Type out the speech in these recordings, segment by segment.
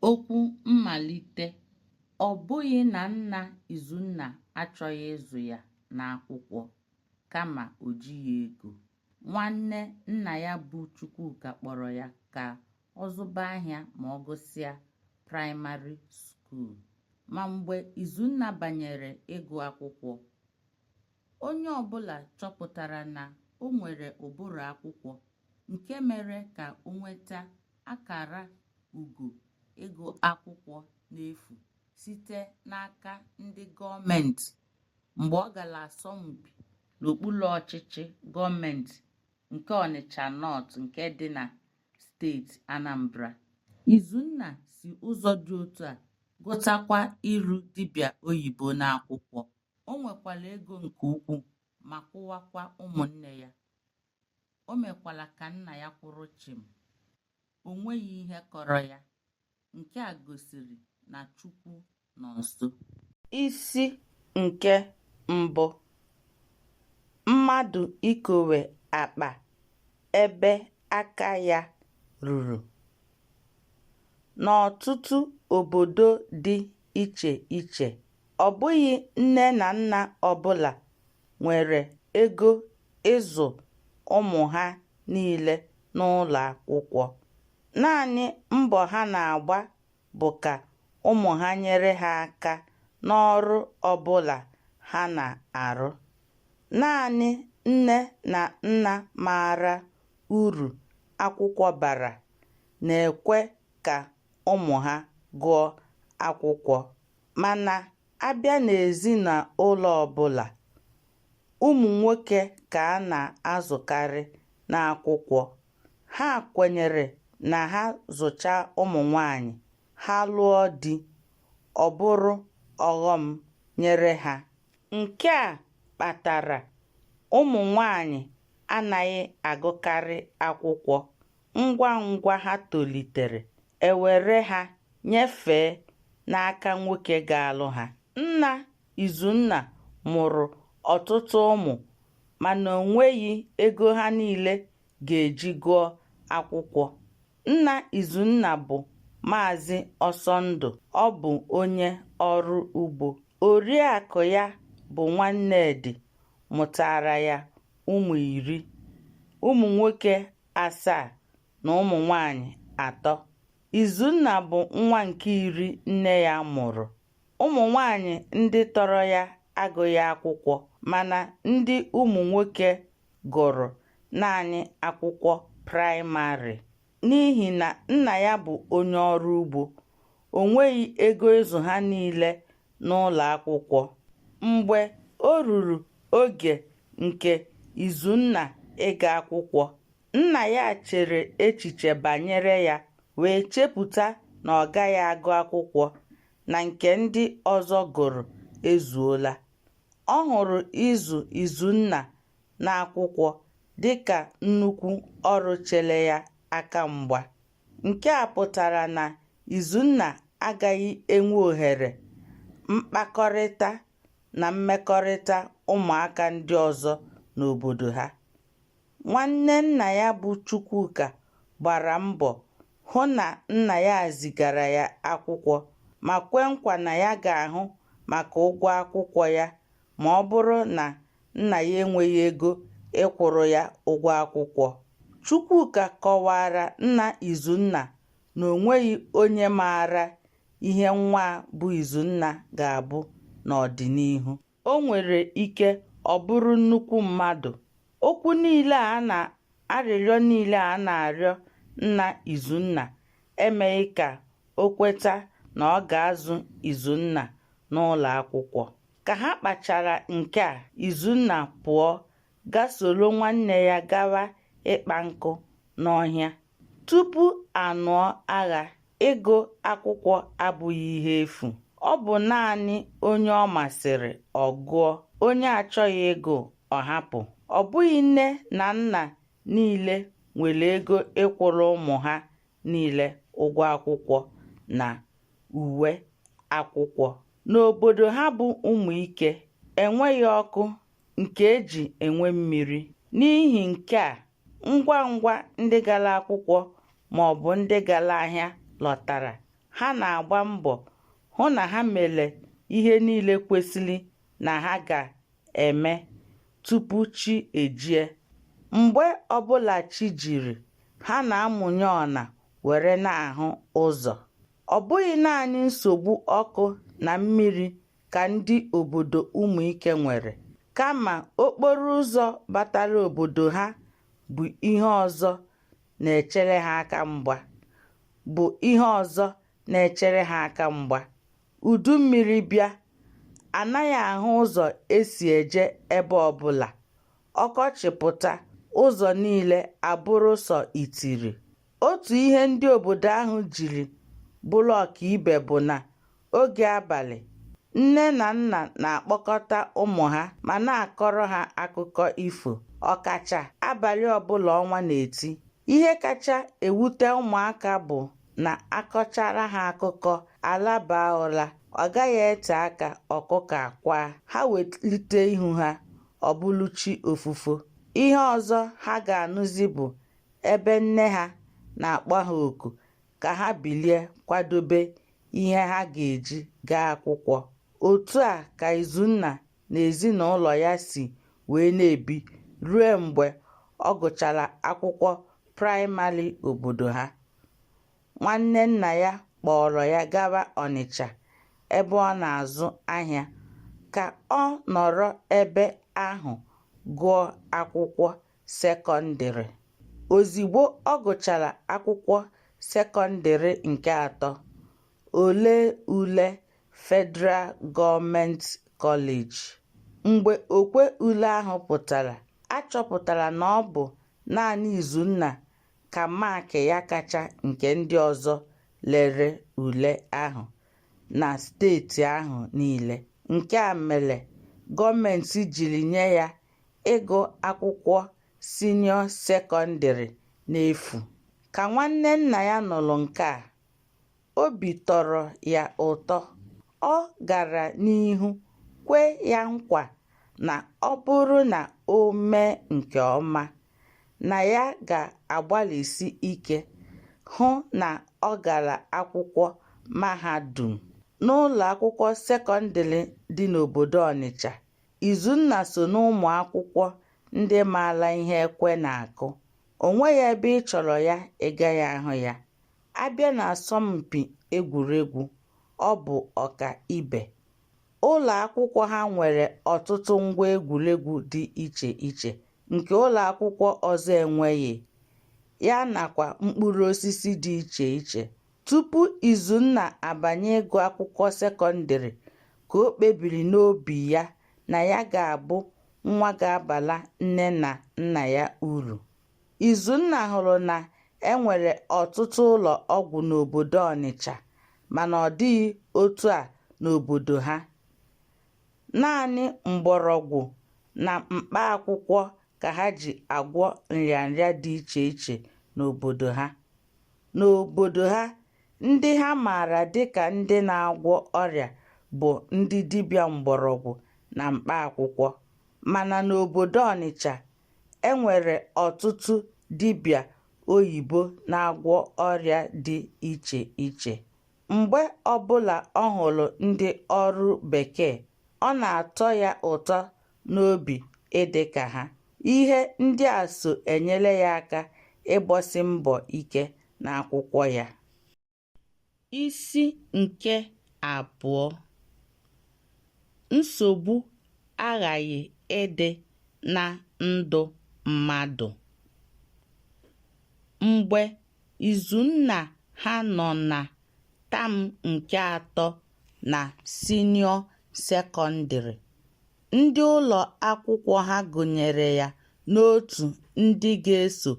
Okwu mmalite: ọ bụghị na nna Izunna achọghị ịzụ ya n'akwụkwọ, kama o jighị ego. Nwanne nna ya bụ Chukwuka kpọrọ ya ka ọ zụba ahịa ma ọ gụsịa praịmarị skuul. Ma mgbe Izunna banyere ịgụ akwụkwọ, onye ọbụla chọpụtara na o nwere ụbụrụ akwụkwọ, nke mere ka o nweta akara ugo ịgụ akwụkwọ n'efu site n'aka ndị gọọmenti mgbe ọ gara asọmpi n'okpuru ọchịchị gọọmenti nke Ọnịcha North nke dị na steeti Anambra. Izunna si ụzọ dị otu a gụtakwa iru dibịa oyibo n'akwụkwọ. O nwekwara ego nke ukwuu ma kwụwakwa ụmụnne ya. O mekwara ka nna ya kwụrụ chịm. O nweghị ihe kọrọ ya. Nke a gosiri na Chukwu nọ nso. Isi nke mbụ: mmadụ ikowe akpa ebe aka ya ruru. N'ọtụtụ obodo dị iche iche, ọ bụghị nne na nna ọbụla nwere ego ịzụ ụmụ ha niile n'ụlọ akwụkwọ. Naanị mbọ ha na-agba bụ ka ụmụ ha nyere ha aka n'ọrụ ọbụla ha na-arụ. Naanị nne na nna maara uru akwụkwọ bara na-ekwe ka ụmụ ha gụọ akwụkwọ. Mana abịa n'ezinụlọ ọbụla, ụmụ nwoke ka a na-azụkarị n'akwụkwọ. Ha kwenyere na ha zụchaa ụmụ nwanyị, ha lụọ di, ọ bụrụ ọghọm nyere ha. Nke a kpatara ụmụ nwanyị anaghị agụkarị akwụkwọ. Ngwa ngwa ha tolitere, ewere ha nyefee n'aka nwoke ga-alụ ha. Nna Izunna mụrụ ọtụtụ ụmụ, mana o nweghị ego ha niile ga-eji gụọ akwụkwọ. Nna Izunna bụ Maazị Ọsọndụ. Ọ bụ onye ọrụ ugbo. Oriakụ ya bụ Nwannedi mụtara ya ụmụ 10, ụmụ nwoke 7 na ụmụ nwanyị 3. Izunna bụ nwa nke 10 nne ya mụrụ. Ụmụ nwanyị ndị tọrọ ya agụghị akwụkwọ, mana ndị ụmụ nwoke gụrụ naanị akwụkwọ praịmarị. N'ihi na nna ya bụ onye ọrụ ugbo, o nweghị ego ịzụ ha niile n'ụlọ akwụkwọ. Mgbe o ruru oge nke Izunna ịga akwụkwọ, nna ya chere echiche banyere ya wee chepụta na ọ gaghị agụ akwụkwọ na nke ndị ọzọ gụrụ ezuola. Ọ hụrụ ịzụ Izunna n'akwụkwọ dịka nnukwu ọrụ chere ya aka mgba. Nke a pụtara na Izunna agaghị enwe ohere mkpakọrịta na mmekọrịta ụmụaka ndị ọzọ n'obodo ha. Nwanne nna ya bụ Chukwuka gbara mbọ hụ na nna ya zigara ya akwụkwọ ma kwe nkwa na ya ga-ahụ maka ụgwọ akwụkwọ ya ma ọ bụrụ na nna ya enweghị ego ịkwụrụ ya ụgwọ akwụkwọ. Chukwuka kọwara nna Izunna na o nweghị onye maara ihe nwa bụ Izunna ga-abụ n'ọdịnihu. O nwere ike ọ bụrụ nnukwu mmadụ. Arịrịọ niile a na-arịọ nna Izunna emeghị ka o kweta na ọ ga-azụ Izunna n'ụlọ akwụkwọ. Ka ha kpachara nke a, Izunna pụọ gaa soro nwanne ya gawa ịkpa nkụ n'ọhịa. Tupu anụọ agha, ịgụ akwụkwọ abụghị ihe efu. Ọ bụ naanị onye ọ masịrị ọ gụọ, onye achọghị ịgụ ọ hapụ. Ọ bụghị nne na nna niile nwere ego ịkwụrụ ụmụ ha niile ụgwọ akwụkwọ na uwe akwụkwọ. N'obodo ha bụ Ụmụike, enweghị ọkụ nke eji enwe mmiri. N'ihi nke a, ngwa ngwa ndị gara akwụkwọ ma ọ bụ ndị gara ahịa lọtara, ha na-agba mbọ hụ na ha mere ihe niile kwesịrị na ha ga-eme tupu chi ejie. Mgbe ọbụla chi jiri, ha na-amụnye ọna were na-ahụ ụzọ. Ọ bụghị naanị nsogbu ọkụ na mmiri ka ndị obodo Ụmụike nwere, kama okporo ụzọ batara obodo ha bụ ihe ọzọ na-echere ha aka mgba. Udu mmiri bịa, anaghị ahụ ụzọ esi eje ebe ọbụla. Ọkọchị pụta, ụzọ niile abụrụ sọ itiri. Otu ihe ndị obodo ahụ jiri bụrụ ọkaibe bụ na oge abalị, nne na nna na-akpọkọta ụmụ ha ma na-akọrọ ha akụkọ ifo, ọkacha abalị ọbụla ọnwa na-eti. Ihe kacha ewute ụmụaka bụ na akọchara ha akụkọ, ala baa ụra, ọ gaghị ete aka ọkụkọ akwaa, ha welite ihu ha, ọ bụrụ chi ofufo. Ihe ọzọ ha ga-anụzi bụ ebe nne ha na-akpọ ha oku ka ha bilie kwadobe ihe ha ga-eji gaa akwụkwọ. Otu a ka Izunna na ezinụlọ ya si wee na-ebi ruo mgbe ọ gụchara akwụkwọ praịmarị obodo ha. Nwanne nna ya kpọrọ ya gawa Ọnịcha ebe ọ na-azụ ahịa ka ọ nọrọ ebe ahụ gụọ akwụkwọ sekọndịrị. Ozigbo ọ gụchara akwụkwọ sekọndịrị nke atọ, o lee ule Federal Gọọmenti Kọleji. Mgbe okwe ule ahụ pụtara, a chọpụtara na ọ bụ naanị Izunna ka maakị ya kacha nke ndị ọzọ lere ule ahụ na steeti ahụ niile. Nke a mere gọọmenti jiri nye ya ịgụ akwụkwọ sinịọ sekọndịrị n'efu. Ka nwanne nna ya nụrụ nke a, obi tọrọ ya ụtọ. Ọ gara n'ihu kwe ya nkwa na ọ bụrụ na o mee nke ọma, na ya ga-agbalịsi ike hụ na ọ gara akwụkwọ mahadum. N'ụlọ akwụkwọ sekọndịrị dị n'obodo Ọnịcha, Izunna so n'ụmụ akwụkwọ ndị maara ihe ekwe na-akụ. O nweghị ebe ị chọrọ ya ị gaghị ahụ ya. Abịa n'asọmpi egwuregwu, ọ bụ ọkaibe. Ụlọ akwụkwọ ha nwere ọtụtụ ngwa egwuregwu dị iche iche nke ụlọ akwụkwọ ọzọ enweghị, ya nakwa mkpụrụ osisi dị iche iche. Tupu Izunna abanye ịgụ akwụkwọ sekọndịrị ka o kpebiri n'obi ya na ya ga-abụ nwa ga-abara nne na nna ya uru. Izunna hụrụ na e nwere ọtụtụ ụlọ ọgwụ n'obodo Ọnịcha, mana ọ dịghị otu a n'obodo ha. Naanị mgbọrọgwụ na mkpa akwụkwọ ka ha ji agwọ nrịanrịa dị iche iche n'obodo ha. N'obodo ha, ndị ha maara dịka ndị na-agwọ ọrịa bụ ndị dibịa mgbọrọgwụ na mkpa akwụkwọ, mana n'obodo Ọnịcha, e nwere ọtụtụ dibịa oyibo na-agwọ ọrịa dị iche iche. Mgbe ọbụla ọ hụrụ ndị ọrụ bekee, ọ na-atọ ya ụtọ n'obi ịdị ka ha. Ihe ndị a so enyere ya aka ịgbasi mbọ ike n'akwụkwọ ya. Isi nke 2. Nsogbu aghaghị ịdị na ndụ mmadụ. Mgbe Izunna ha nọ na tam nke 3 na sinịọ sekọndịrị, ndị ụlọ akwụkwọ ha gụnyere ya n'otu ndị ga-eso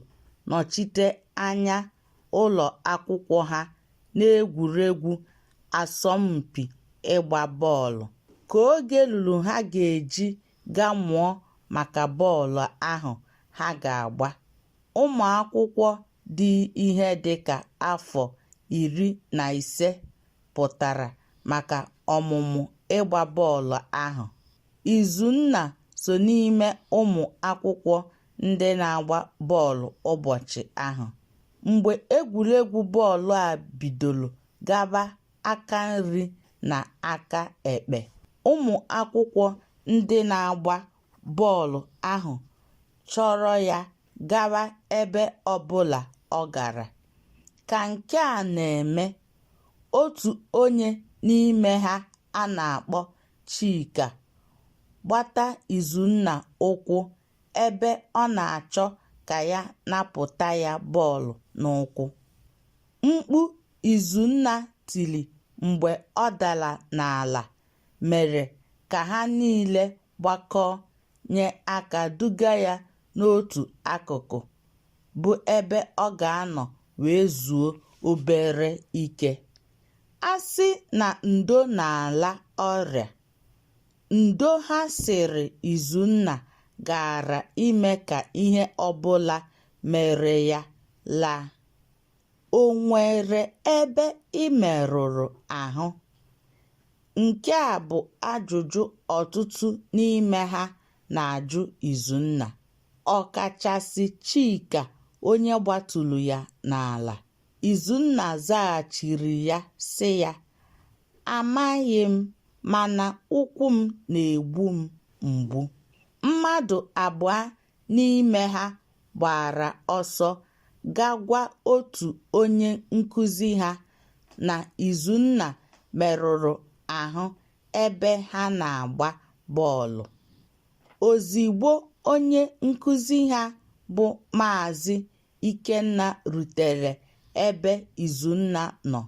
nọchite anya ụlọ akwụkwọ ha n'egwuregwu asọmpi ịgba bọọlụ. Ka oge ruru ha ga-eji gaa mụọ maka bọọlụ ahụ ha ga-agba, ụmụ akwụkwọ dị ihe dịka afọ 15 pụtara maka ọmụmụ ịgba bọọlụ ahụ. Izunna so n'ime ụmụ akwụkwọ ndị na-agba bọọlụ ụbọchị ahụ. Mgbe egwuregwu bọọlụ a bidoro gaba aka nri na aka ekpe. Ụmụ akwụkwọ ndị na-agba bọọlụ ahụ chọrọ ya gawa ebe ọbụla ọ gara. Ka nke a na-eme, otu onye n'ime ha a na-akpọ Chika gbata Izunna ụkwụ ebe ọ na-achọ ka ya napụta ya bọọlụ n'ụkwụ. Mkpu Izunna tiri mgbe ọ dara n'ala mere ka ha niile gbakọọ nye aka duga ya n'otu akụkụ, bụ ebe ọ ga-anọ wee zuo obere ike. A sị na ndo na-ala ọrịa, ndo ha sịrị Izunna gaara ime ka ihe ọbụla mere ya laa. O nwere ebe ị merụrụ ahụ? Nke a bụ ajụjụ ọtụtụ n'ime ha na-ajụ Izunna, ọkachasị Chika onye gbatụrụ ya n'ala. Izunna zaghachiri ya sị ya, "Amaghị m, mana ụkwụ m na-egbu m mgbu." Mmadụ abụọ n'ime ha gbara ọsọ gaa gwa otu onye nkụzi ha na Izunna merụrụ ahụ ebe ha na-agba bọọlụ. Ozigbo onye nkụzi ha bụ Maazị Ikenna rutere ebe Izunna nọ,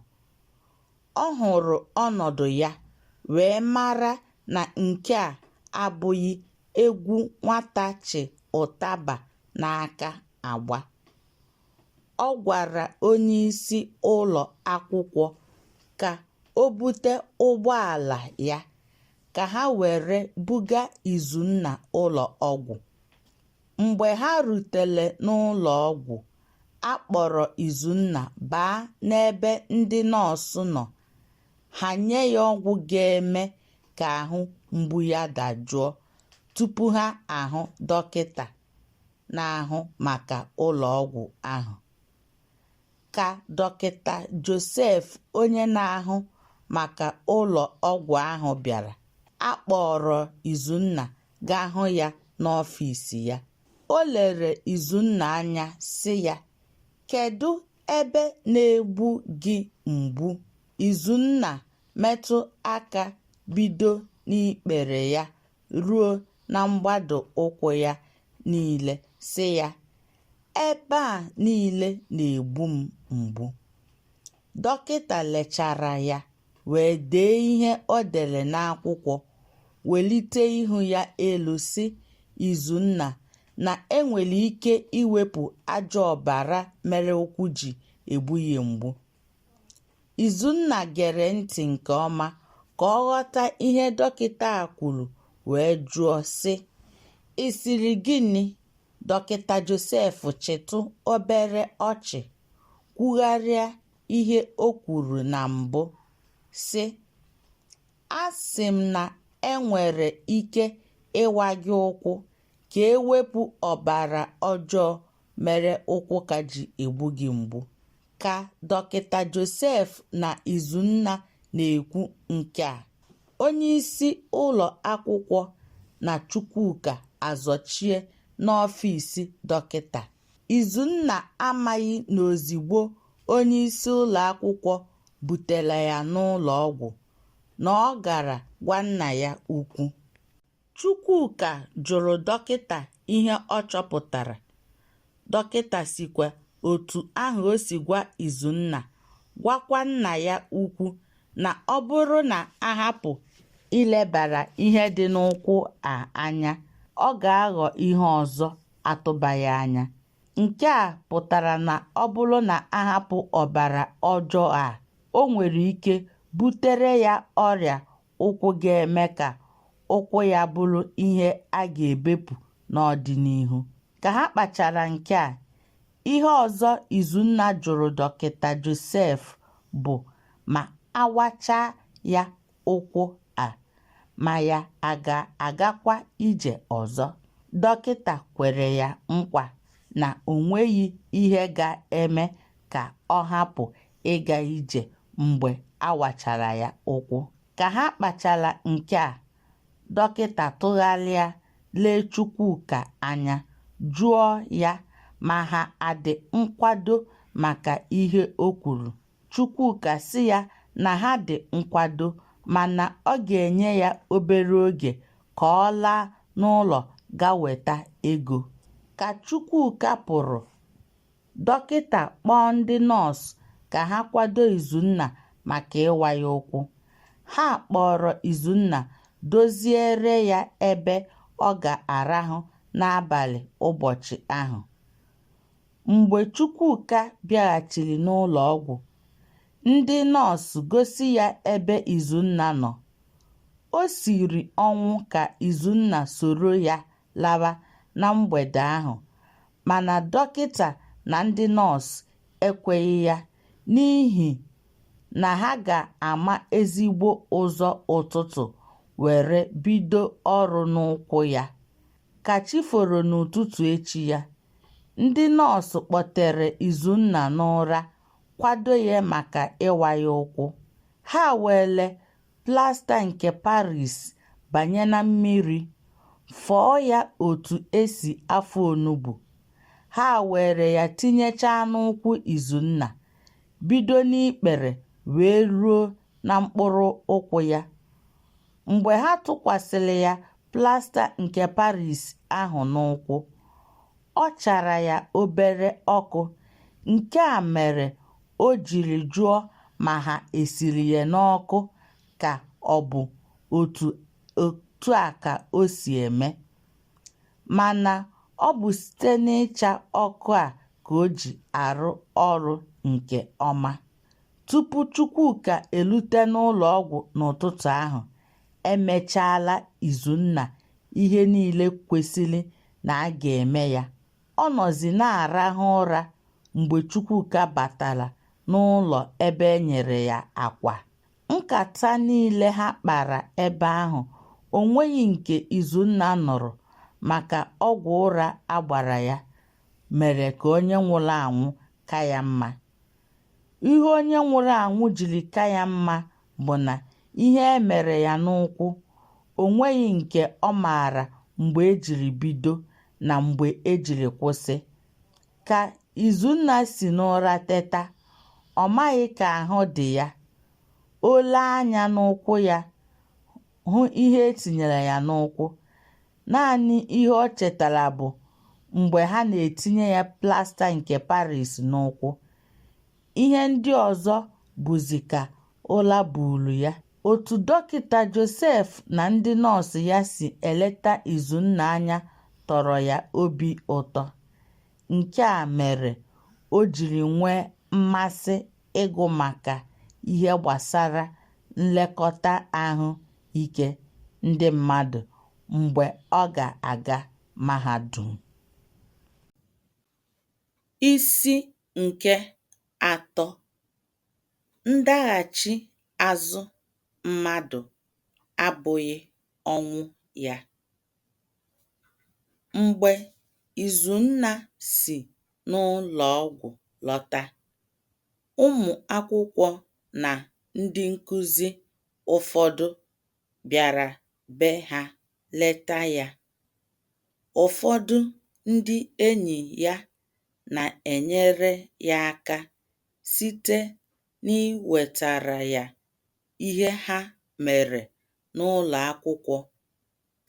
ọ hụrụ ọnọdụ ya wee mara na nke a abụghị egwu nwata chị ụtaba n'aka agba. Ọ gwara onyeisi ụlọ akwụkwọ ka o bute ụgbọala ya ka ha were buga Izunna ụlọ ọgwụ. Mgbe ha rutere n'ụlọ ọgwụ, a kpọrọ Izunna baa n'ebe ndị nọọsụ nọ. Ha nye ya ọgwụ ga-eme ka ahụ mgbu ya dajụọ tupu ha ahụ dọkịta na-ahụ maka ụlọ ọgwụ ahụ. Ka Dọkịta Joseph onye na-ahụ maka ụlọ ọgwụ ahụ bịara, a kpọrọ Izunna gaa hụ ya n'ọfịs ya. O lere Izunna anya sị ya, "Kedu ebe na-egbu gị mgbu?" Izunna metụ aka bido n'ikpere ya ruo na mgbado ụkwụ ya niile sị ya, "Ebe a niile na-egbu m mgbu." Dọkịta lechara ya wee dee ihe o dere n'akwụkwọ, welite ihu ya elu sị Izunna na enwere ike iwepụ ajọ ọbara mere ụkwụ ji egbu ya mgbu. Izunna gere ntị nke ọma ka ọ ghọta ihe dọkịta a kwuru wee jụọ sị, "Ị sịrị gịnị?" Dọkịta Joseph chịtụ obere ọchị kwugharịa ihe o kwuru na mbụ sị, "A sị m na enwere ike ịwa gị ụkwụ ka ewepụ ọbara ọjọọ mere ụkwụ ka ji egbu gị mgbu." Ka Dọkịta Joseph na Izunna na-ekwu nke a, onyeisi ụlọ akwụkwọ na Chukwuka azọchie n'ọfịs dọkịta. Izunna amaghị na ozigbo onyeisi ụlọ akwụkwọ butere ya n'ụlọ ọgwụ na ọ gara gwa nna ya ukwu. Chukwuka jụrụ dọkịta ihe ọ chọpụtara. Dọkịta sikwa otu ahụ o si gwa Izunna gwakwa nna ya ukwu na ọ bụrụ na ahapụ ilebara ihe dị n'ụkwụ a anya, ọ ga-aghọ ihe ọzọ atụbaghị anya. Nke a pụtara na ọ bụrụ na ahapụ ọbara ọjọọ a, o nwere ike butere ya ọrịa ụkwụ ga-eme ka ụkwụ ya bụrụ ihe a ga-ebepụ n'ọdịnihu. Ka ha kpachara nke a, ihe ọzọ Izunna jụrụ Dọkịta Joseph bụ ma awachaa ya ụkwụ a, ma ya a ga-agakwa ije ọzọ. Dọkịta kwere ya nkwa na o nweghị ihe ga-eme ka ọ hapụ ịga ije mgbe a wachara ya ụkwụ. Ka ha kpachara nke a, dọkịta tụgharịa lee Chukwuka anya, jụọ ya ma ha adị nkwado maka ihe o kwuru. Chukwuka sị ya na ha dị nkwado, mana ọ ga-enye ya obere oge ka ọ laa n'ụlọ gaa weta ego. Ka Chukwuka pụrụ, dọkịta kpọọ ndị nọọsụ ka ha kwado Izunna maka ịwa ya ụkwụ. Ha kpọrọ Izunna doziere ya ebe ọ ga-arahụ n'abalị ụbọchị ahụ. Mgbe Chukwuka bịaghachiri n'ụlọ ọgwụ, ndị nọọsụ gosi ya ebe Izunna nọ. O siri ọnwụ ka Izunna soro ya lawa na mgbede ahụ, mana dọkịta na ndị nọọsụ ekweghị ya n'ihi na ha ga-ama ezigbo ụzọ ụtụtụ were bido ọrụ n'ụkwụ ya. Ka chi foro n'ụtụtụ echi ya, ndị nọọsụ kpọtere Izunna n'ụra kwado ya maka ịwa ya ụkwụ. Ha were plasta nke Paris banye na mmiri, fọọ ya otu esi afọ onugbu. Ha were ya tinyechaa n'ụkwụ Izunna, bido n'ikpere wee ruo na mkpụrụ ụkwụ ya. Mgbe ha tụkwasịrị ya plasta nke Paris ahụ n'ụkwụ, ọ chara ya obere ọkụ. Nke a mere o jiri jụọ ma ha esiri ya n'ọkụ ka ọ bụ otu a ka o si eme. Mana ọ bụ site n'ịcha ọkụ a ka o ji arụ ọrụ nke ọma. Tupu Chukwuka erute n'ụlọ ọgwụ n'ụtụtụ ahụ, emechaala Izunna ihe niile kwesịrị na a ga-eme ya. Ọ nọzi na-arahụ ụra mgbe Chukwuka batara n'ụlọ ebe e nyere ya akwa. Nkata niile ha kpara ebe ahụ, o nweghị nke Izunna nụrụ, maka ọgwụ ụra a gbara ya mere ka onye nwụrụ anwụ ka ya mma. Ihe onye nwụrụ anwụ jiri ka ya mma bụ na ihe e mere ya n'ụkwụ, o nweghị nke ọ maara mgbe ejiri bido na mgbe ejiri kwụsị. Ka Izunna si n'ụra teta, ọ maghị ka ahụ dị ya. O lee anya n'ụkwụ ya, hụ ihe etinyere ya n'ụkwụ. Naanị ihe o chetara bụ mgbe ha na-etinye ya plasta nke Paris n'ụkwụ. Ihe ndị ọzọ bụzi ka ụra buuru ya. Otu dọkịta Joseph na ndị nọọsụ ya si eleta Izunna anya tọrọ ya obi ụtọ. Nke a mere o jiri nwee mmasị ịgụ maka ihe gbasara nlekọta ahụike ndị mmadụ mgbe ọ ga-aga mahadum. Isi nke 3: Ndaghachi azụ mmadụ abụghị ọnwụ ya. Mgbe Izunna si n'ụlọ ọgwụ lọta, ụmụ akwụkwọ na ndị nkụzi ụfọdụ bịara be ha leta ya. Ụfọdụ ndị enyi ya na-enyere ya aka site n'iwetara ya ihe ha mere n'ụlọ akwụkwọ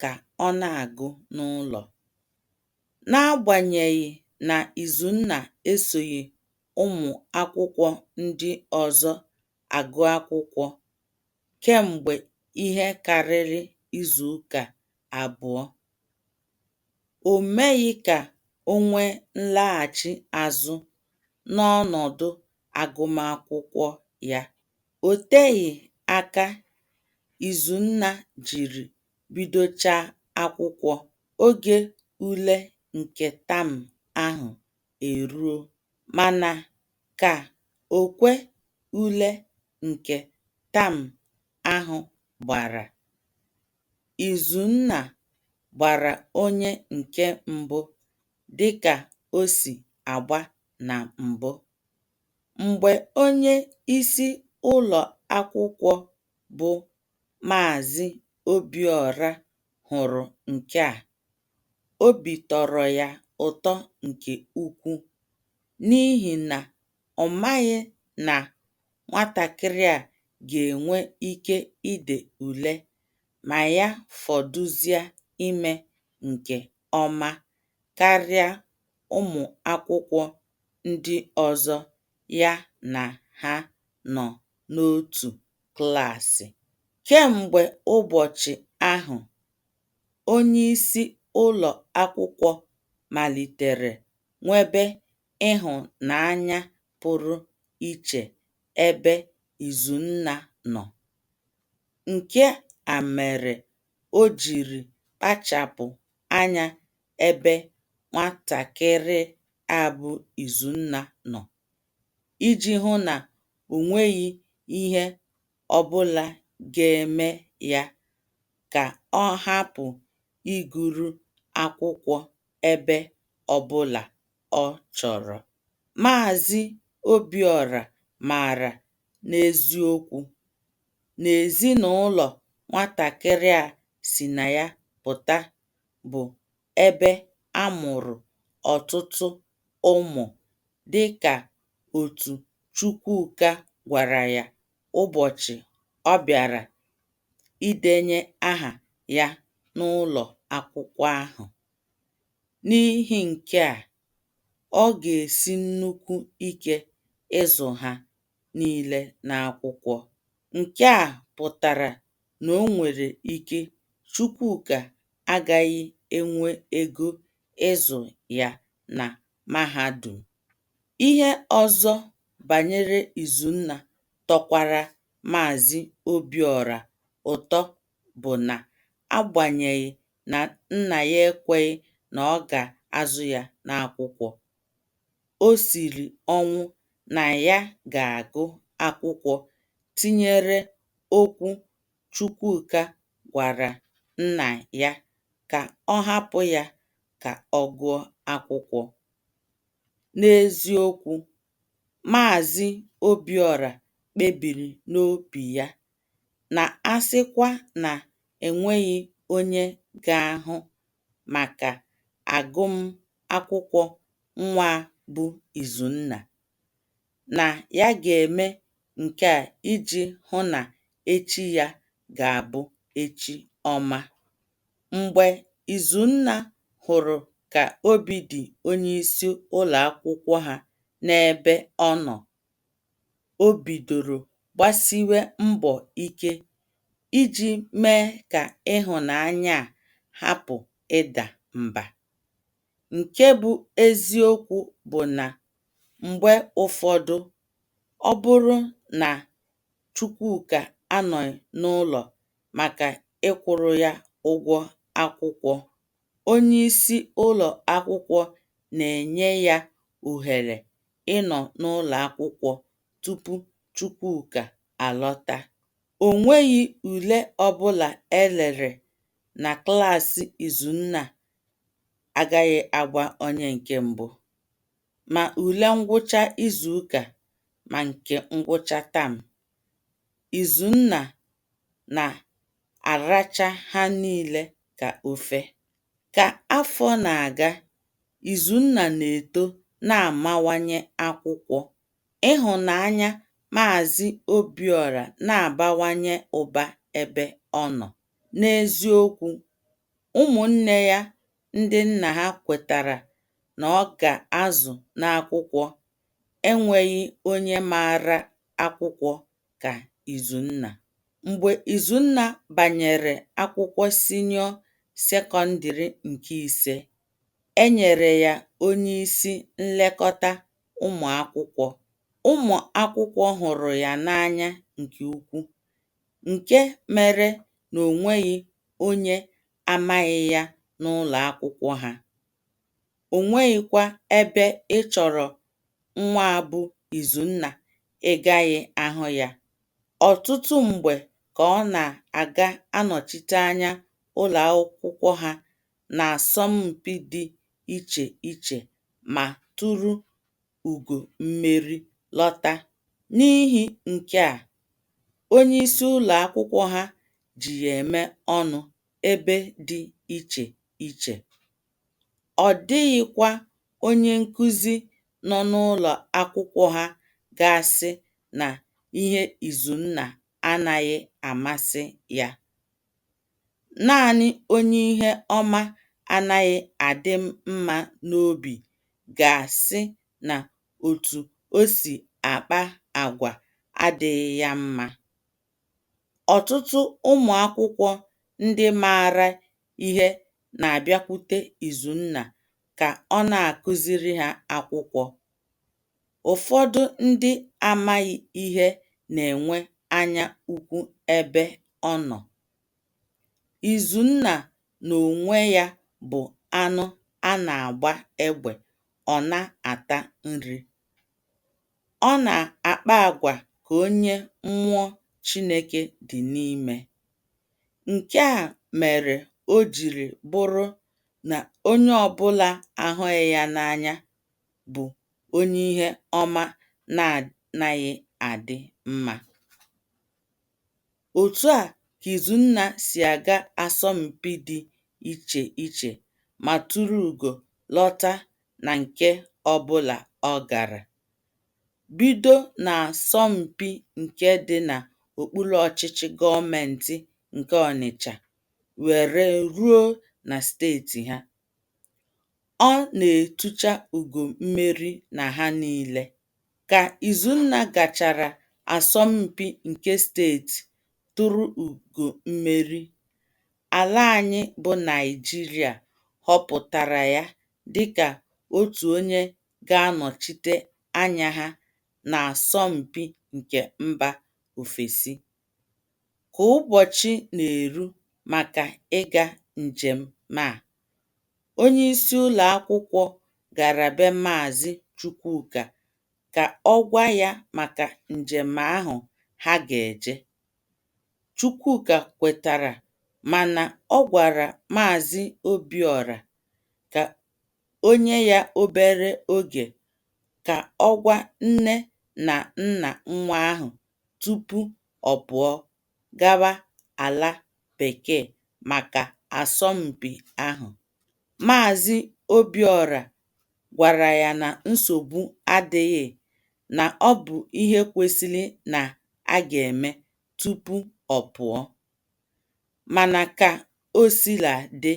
ka ọ na-agụ n'ụlọ. N'agbanyeghị na Izunna esoghị ụmụ akwụkwọ ndị ọzọ agụ akwụkwọ kemgbe ihe karịrị izuụka abụọ, o meghị ka o nwee nlaghachi azụ n'ọnọdụ agụmakwụkwọ ya. O teghị aka Izunna jiri bidochaa akwụkwọ, oge ule nke tam ahụ eruo. Mana ka okwe ule nke tam ahụ gbara, Izunna gbara onye nke mbụ dịka o si agba na mbụ. Mgbe onye isi ụlọ akwụkwọ bụ Maazị Obiora hụrụ nke a, obi tọrọ ya ụtọ nke ukwuu n'ihi na ọ maghị na nwatakịrị a ga-enwe ike ide ule ma ya fọdụzie ime nke ọma karịa ụmụ akwụkwọ ndị ọzọ ya na ha nọ n'otu klaasị. Kemgbe ụbọchị ahụ, onyeisi ụlọ akwụkwọ malitere nwebe ịhụnanya pụrụ iche ebe Izunna nọ. Nke a mere o jiri kpachapụ anya ebe nwatakịrị a bụ Izunna nọ, iji hụ na o nweghị ihe ọbụla ga-eme ya ka ọ hapụ ịgụrụ akwụkwọ ebe ọbụla ọ chọrọ. Maazị Obiora maara n'eziokwu na ezinụlọ nwatakịrị a si na ya pụta bụ ebe a mụrụ ọtụtụ ụmụ dịka otu Chukwuka gwara ya ụbọchị ọ bịara idenye aha ya n'ụlọ akwụkwọ ahụ. N'ihi nke a, ọ ga-esi nnukwu ike ịzụ ha niile n'akwụkwọ. Nke a pụtara na o nwere ike Chukwuka agaghị enwe ego ịzụ ya na mahadum. Ihe ọzọ banyere Izunna tọkwara Maazị Obiora ụtọ bụ na agbanyeghị na nna ya ekweghị na ọ ga-azụ ya n'akwụkwọ, o siri ọnwụ na ya ga-agụ akwụkwọ tinyere okwu Chukwuka gwara nna ya ka ọ hapụ ya ka ọ gụọ akwụkwọ. N'eziokwu, Maazị Obiora kpebiri n'obi ya na a sịkwa na enweghị onye ga-ahụ maka agụm akwụkwọ nwa a bụ Izunna, na ya ga-eme nke a iji hụ na echi ya ga-abụ echi ọma. Mgbe Izunna hụrụ ka obi dị onyeisi ụlọ akwụkwọ ha n'ebe ọ nọ, o bidoro gbasiwe mbọ ike iji mee ka ịhụnanya a hapụ ịda mba. Nke bụ eziokwu bụ na mgbe ụfọdụ, ọ bụrụ na Chukwuka anọghị n'ụlọ maka ịkwụrụ ya ụgwọ akwụkwọ, onyeisi ụlọ akwụkwọ na-enye ya ohere ịnọ n'ụlọ akwụkwọ tupu Chukwuka alọta. O nweghị ule ọbụla elere na klaasị Izunna agaghị agba onye nke mbụ, ma ule ngwụcha izuụka ma nke ngwụcha tam. Izunna na-aracha ha niile ka ofe. Ka afọ na-aga, Izunna na-eto na-amawanye akwụkwọ. Ịhụnanya Maazị Obiora na-abawanye ụba ebe ọ nọ. N'eziokwu, ụmụnne ya ndị nna ha kwetara na ọ ga-azụ n'akwụkwọ enweghị onye maara akwụkwọ ka Izunna. Mgbe Izunna banyere akwụkwọ senịọ sekọndịrị nke ise, e nyere ya onyeisi nlekọta ụmụ akwụkwọ. Ụmụ akwụkwọ hụrụ ya n'anya nke ukwuu, nke mere na o nweghị onye amaghị ya n'ụlọ akwụkwọ ha. O nweghịkwa ebe ị chọrọ nwa a bụ Izunna ị gaghị ahụ ya. Ọtụtụ mgbe ka ọ na-aga anọchite anya ụlọ akwụkwọ ha n'asọmpi dị iche iche ma tụrụ ugo mmeri lọta. N'ihi nke a, onyeisi ụlọ akwụkwọ ha ji ya eme ọnụ ebe dị iche iche. Ọ dịghịkwa onye nkụzi nọ n'ụlọ akwụkwọ ha ga-asị na ihe Izunna anaghị amasị ya. Naanị onye ihe ọma anaghị adị mma n'obi ga-asị na otu o si akpa àgwà adịghị ya mma. Ọtụtụ ụmụ akwụkwọ ndị maara ihe na-abịakwute Izunna ka ọ na-akụziri ha akwụkwọ. Ụfọdụ ndị amaghị ihe na-enwe anya ukwu ebe ọ nọ. Izunna n'onwe ya bụ anụ a na-agba egbe ọ na-ata nri. Ọ na-akpa àgwà ka onye mmụọ Chineke dị n'ime. Nke a mere o jiri bụrụ na onye ọbụla ahụghị ya n'anya bụ onye ihe ọma na-anaghị adị mma. Otu a ka Izunna si aga asọmpi dị iche iche ma tụrụ ugo lọta na nke ọbụla ọ gara. Bido n'asọmpi nke dị n'okpuru ọchịchị gọọmenti nke Ọnịcha were ruo na steeti ha. Ọ na-etucha ugo mmeri na ha niile. Ka Izunna gachara asọmpi nke steeti tụrụ ugo mmeri, ala anyị bụ Naịjiria họpụtara ya dịka otu onye ga-anọchite anya ha n'asọmpi nke mba ofesi. Ka ụbọchị na-eru maka ịga njem a, onyeisi ụlọ akwụkwọ gara be Maazị Chukwuka ka ọ gwa ya maka njem ahụ ha ga-eje. Chukwuka kwetara mana ọ gwara Maazị Obiora ka o nye ya obere oge ka ọ gwa nne na nna nwa ahụ tupu ọ pụọ gawa ala bekee maka asọmpi ahụ. Maazị Obiora gwara ya na nsogbu adịghị, na ọ bụ ihe kwesịrị na a ga-eme tupu ọ pụọ. Mana ka o sila dị,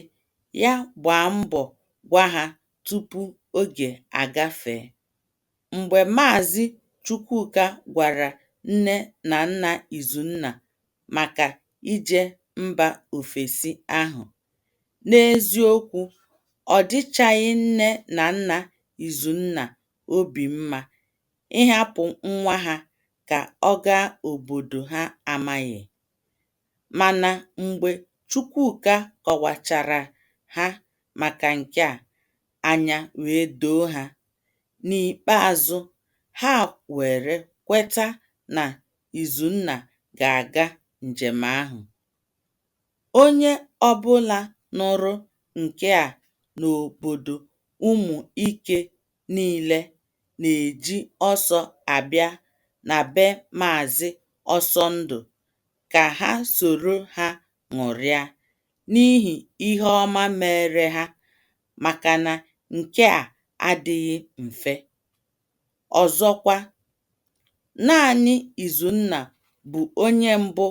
ya gbaa mbọ gwa ha tupu oge agafee. Mgbe Maazị Chukwuka gwara nne na nna Izunna maka ije mba ofesi ahụ, n'eziokwu, ọ dịchaghị nne na nna Izunna obi mma ịhapụ nwa ha ka ọ gaa obodo ha amaghị. Mana mgbe Chukwuka kọwachara ha maka nke a, anya wee doo ha. N'ikpeazụ, ha were kweta na Izunna ga-aga njem ahụ. Onye ọbụla nụrụ nke a n'obodo Ụmụike niile na-eji ọsọ abịa na be Maazị Ọsọndụ ka ha soro ha ṅụrịa n'ihi ihe ọma mere ha, maka na nke a adịghị mfe. Ọzọkwa, naanị Izunna bụ onye mbụ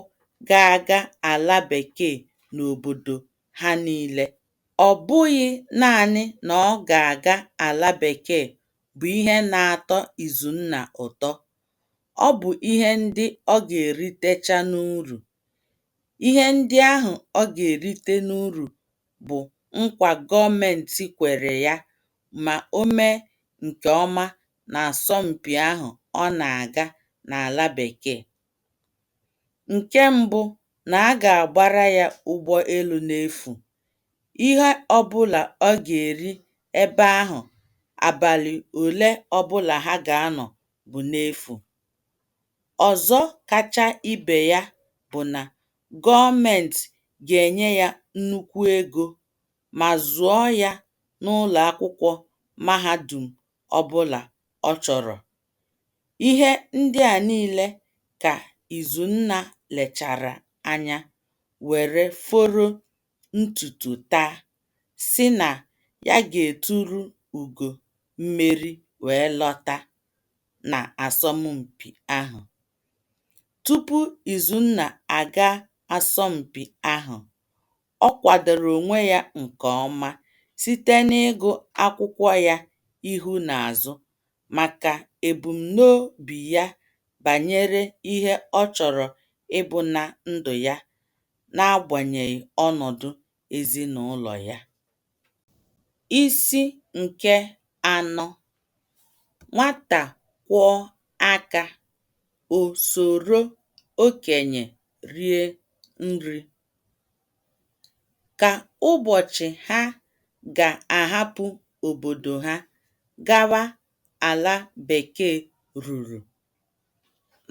ga-aga ala bekee n'obodo ha niile. Ọ bụghị naanị na ọ ga-aga ala bekee bụ ihe na-atọ Izunna ụtọ, ọ bụ ihe ndị ọ ga-eritecha n'uru. Ihe ndị ahụ ọ ga-erite n'uru bụ nkwa gọọmenti kwere ya ma o mee nke ọma n'asọmpi ahụ ọ na-aga n'ala bekee. Nke mbụ, na a ga-agbara ya ụgbọelu n'efu. Ihe ọbụla ọ ga-eri ebe ahụ abalị ole ọbụla ha ga-anọ bụ n'efu. Ọzọ kacha ibe ya bụ na gọọmenti ga-enye ya nnukwu ego ma zụọ ya n'ụlọ akwụkwọ mahadum ọbụla ọ chọrọ. Ihe ndị a niile ka Izunna lechara anya were foro ntutu taa, sị na ya ga-eturu Ugo mmeri wee lọta n'asọmpi ahụ. Tupu Izunna aga asọmpi ahụ, ọ kwadoro onwe ya nke ọma site n'ịgụ akwụkwọ ya ihu na azụ maka ebumnobi ya banyere ihe ọ chọrọ ịbụ na ndụ ya, n'agbanyeghị ọnọdụ ezinụlọ ya. Isi nke anọ. Nwata kwọọ aka, o soro okenye rie nri. Ka ụbọchị ha ga-ahapụ obodo ha gawa ala bekee ruru,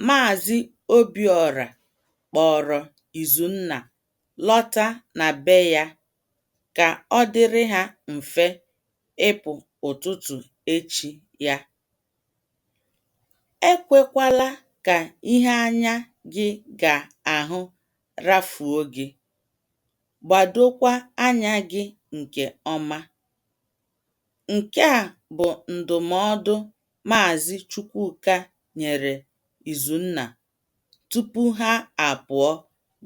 Maazị Obiọra kpọrọ Izunna lọta na be ya ka ọ dịrị ha mfe ịpụ ụtụtụ echi ya. Ekwekwala ka ihe anya gị ga-ahụ rafuo gị. Gbadokwa anya gị nke ọma. Nke a bụ ndụmọdụ Maazị Chukwuka nyere Izunna tupu ha apụọ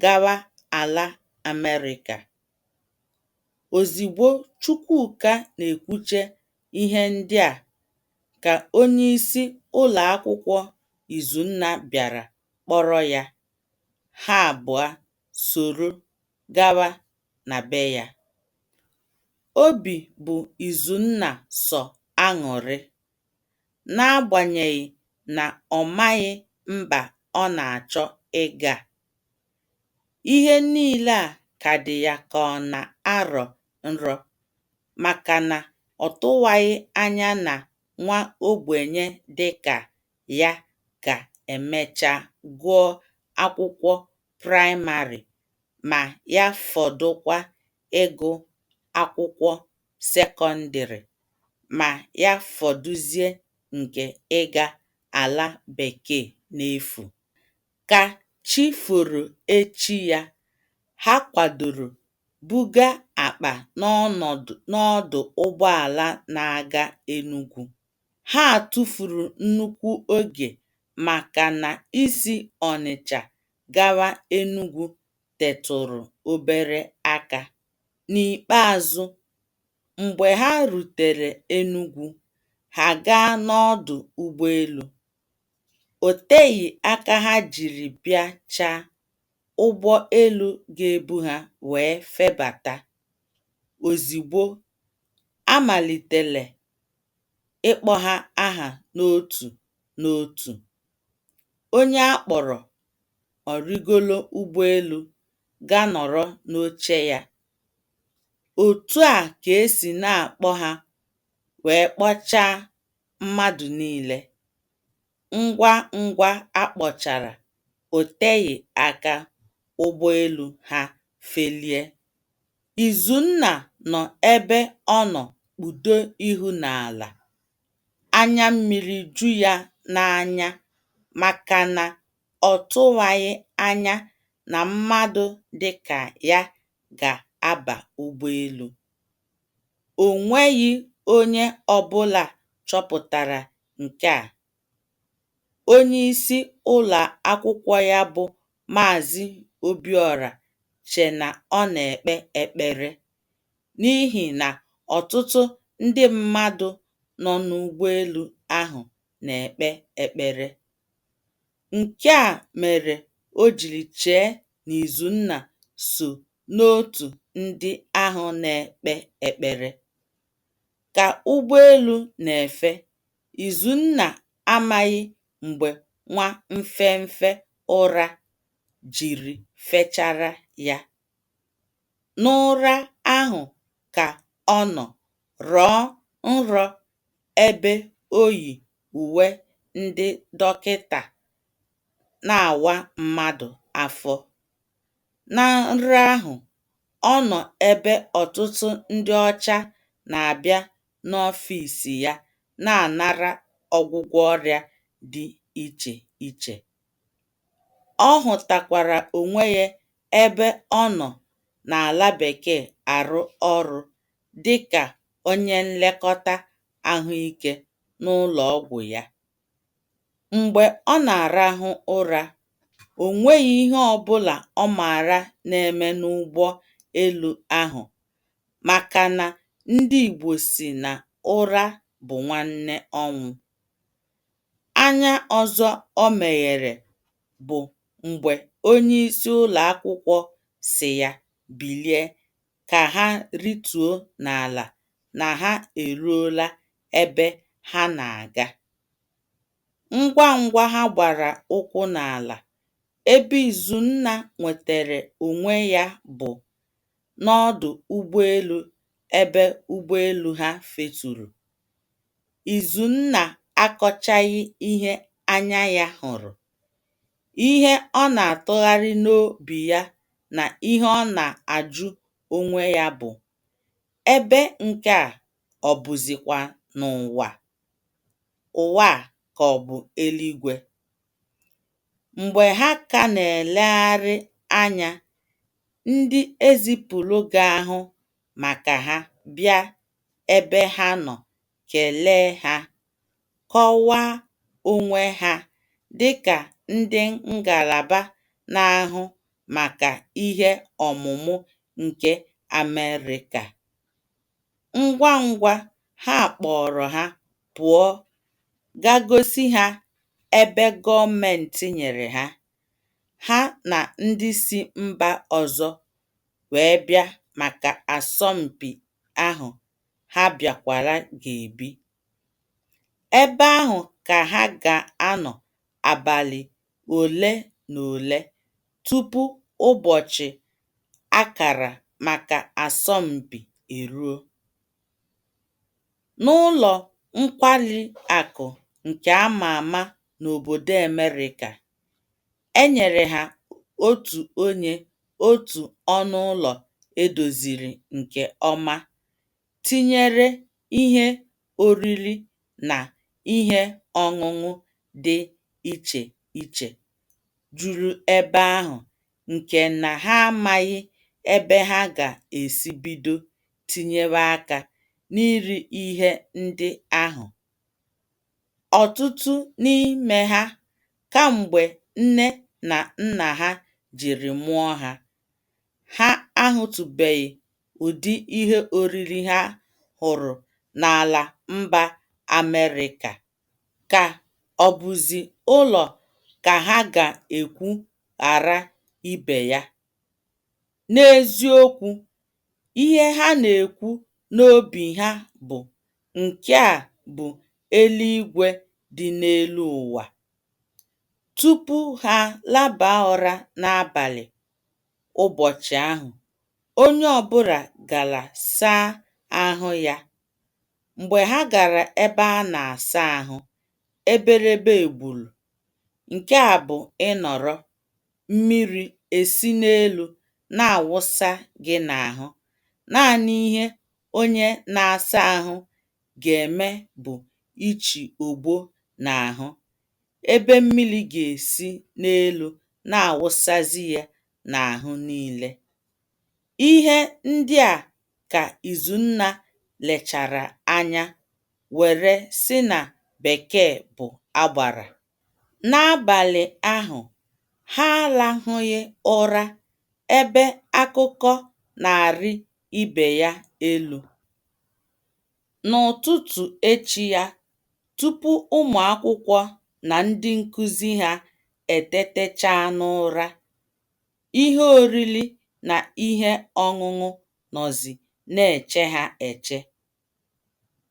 gawa ala Amerịka. Ozigbo Chukwuka na-ekwuche ihe ndị a ka onyeisi ụlọ akwụkwọ Izunna bịara kpọrọ ya. Ha abụọ soro gawa na be ya. Obi bụ Izunna sọ aṅụrị, n'agbanyeghị na ọ maghị mba ọ na-achọ ịga. Ihe niile a ka dị ya ka ọ na-arọ nrọ maka na ọ tụwaghị anya na nwa ogbenye dị ka ya ga-emecha gụọ akwụkwọ praịmarị ma ya fọdụkwa ịgụ akwụkwọ sekọndịrị ma ya fọdụzie nke ịga ala bekee n'efu. Ka chi foro echi ya, ha kwadoro buga akpa n'ọdụ ụgbọala na-aga Enugu. Ha tụfuru nnukwu oge maka na isi Ọnịcha gawa Enugu tetụrụ obere aka. N'ikpeazụ, mgbe ha rutere Enugu, ha gaa n'ọdụ ụgbọelu. O teghị aka ha jiri bịachaa ụgbọelu ga-ebu ha wee febata. Ozigbo, a malitele ịkpọ ha aha n'otu n'otu. Onye a kpọrọ ọrịgolo ụgbọelu gaa nọrọ n'oche ya. Otu a ka esi na-akpọ ha wee kpọchaa mmadụ niile. Ngwa ngwa a kpọchara, o teghị aka ụgbọelu ha felie. Izunna nọ ebe ọ nọ kpudo ihu n'ala. Anya mmiri ju ya n'anya maka na ọ tụwaghị anya na mmadụ dị ka ya ga-aba ụgbọelu. O nweghị onye ọbụla chọpụtara nke a. Onyeisi ụlọ akwụkwọ ya bụ Maazị Obiọra che na ọ na-ekpe ekpere n'ihi na ọtụtụ ndị mmadụ nọ n'ụgbọelu ahụ na-ekpe ekpere. Nke a mere o jiri chee na Izunna so n'otu ndị ahụ na-ekpe ekpere. Ka ụgbọelu na-efe, Izunna amaghị mgbe nwa mfemfe ụra jiri fechara ya. N'ụra ahụ ka ọ nọ rọọ nrọ ebe o yi uwe ndị dọkịta na-awa mmadụ afọ. Na nrọ ahụ, ọ nọ ebe ọtụtụ ndị ọcha na-abịa n'ọfịịsi ya na-anara ọgwụgwọ ọrịa dị iche iche. Ọ hụtakwara onwe ya ebe ọ nọ n'ala bekee arụ ọrụ dịka onye nlekọta ahụike n'ụlọ ọgwụ ya. Mgbe ọ na-arahụ ụra, o nweghị ihe ọbụla ọ maara na-eme n'ụgbọ elu ahụ, maka na ndị Igbo sị na ụra bụ nwanne ọnwụ. Anya ọzọ o meghere bụ mgbe onyeisi ụlọ akwụkwọ sị ya bilie ka ha rituo n'ala na ha eruola ebe ha na-aga. Ngwa ngwa ha gbara ụkwụ n'ala, ebe Izunna nwetere onwe ya bụ n'ọdụ ụgbọelu ebe ụgbọelu ha feturu. Izunna akọchaghị ihe anya ya hụrụ. Ihe ọ na-atụgharị n'obi ya na ihe ọ na-ajụ onwe ya bụ, ebe nke a ọ bụzikwa n'ụwa? Ụwa a ka ọ bụ eluigwe? Mgbe ha ka na-elegharị anya, ndị ezipụrụ ga-ahụ maka ha bịa ebe ha nọ kelee ha, kọwaa onwe ha dịka ndị ngalaba na-ahụ maka ihe ọmụmụ nke Amerịka. Ngwa ngwa ha kpọrọ ha pụọ gaa gosi ha ebe gọọmenti nyere ha. Ha na ndị si mba ọzọ wee bịa maka asọmpi ahụ ha bịakwara ga-ebi. Ebe ahụ ka ha ga-anọ abalị ole na ole tupu ụbọchị akara maka asọmpi eruo. N'ụlọ nkwari akụ nke ama ama n'obodo Amerịka, e nyere ha otu onye otu ọnụ ụlọ edoziri nke ọma, tinyere ihe oriri na ihe ọṅụṅụ dị iche iche juru ebe ahụ, nke na ha amaghị ebe ha ga-esi bido tinyewe aka n'iri ihe ndị ahụ. Ọtụtụ n'ime ha, kamgbe nne na nna ha jiri mụọ ha, ha ahụtụbeghị ụdị ihe oriri ha hụrụ n'ala mba Amerịka. Ka ọ bụzi ụlọ ka ha ga-ekwu ghara ibe ya? N'eziokwu, ihe ha na-ekwu n'obi ha bụ, nke a bụ eluigwe dị n'elu ụwa. Tupu ha laba ụra n'abalị ụbọchị ahụ, onye ọbụla gara saa ahụ ya. Mgbe ha gara ebe a na-asa ahụ, eberebe egburu, nke a bụ ịnọrọ, mmiri esi n'elu na-awụsa gị n'ahụ. Naanị ihe onye na-asa ahụ ga-eme bụ ichi ogbo n'ahụ, ebe mmiri ga-esi n'elu na-awụsazi ya n'ahụ niile. Ihe ndị a ka Izunna lechara anya were sị na bekee bụ agbara. N'abalị ahụ, ha arahụghị ụra ebe akụkọ na-arị ibe ya elu. N'ụtụtụ echi ya, tupu ụmụ akwụkwọ na ndị nkụzi ha etetechaa n'ụra, ihe oriri na ihe ọṅụṅụ nọzi na-eche ha eche.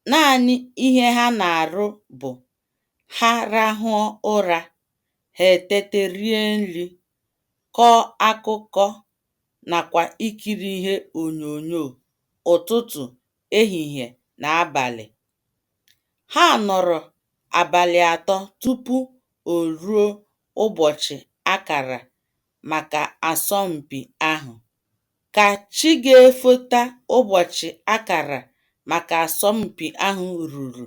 Naanị ihe ha na-arụ bụ ha rahụọ ụra, ha etete rie nri, kọọ akụkọ nakwa ikiri ihe onyonyo ụtụtụ, ehihie na abalị. Ha nọrọ abalị atọ tupu o ruo ụbọchị akara maka asọmpi ahụ. Ka chi ga-efota ụbọchị akara maka asọmpi ahụ ruru,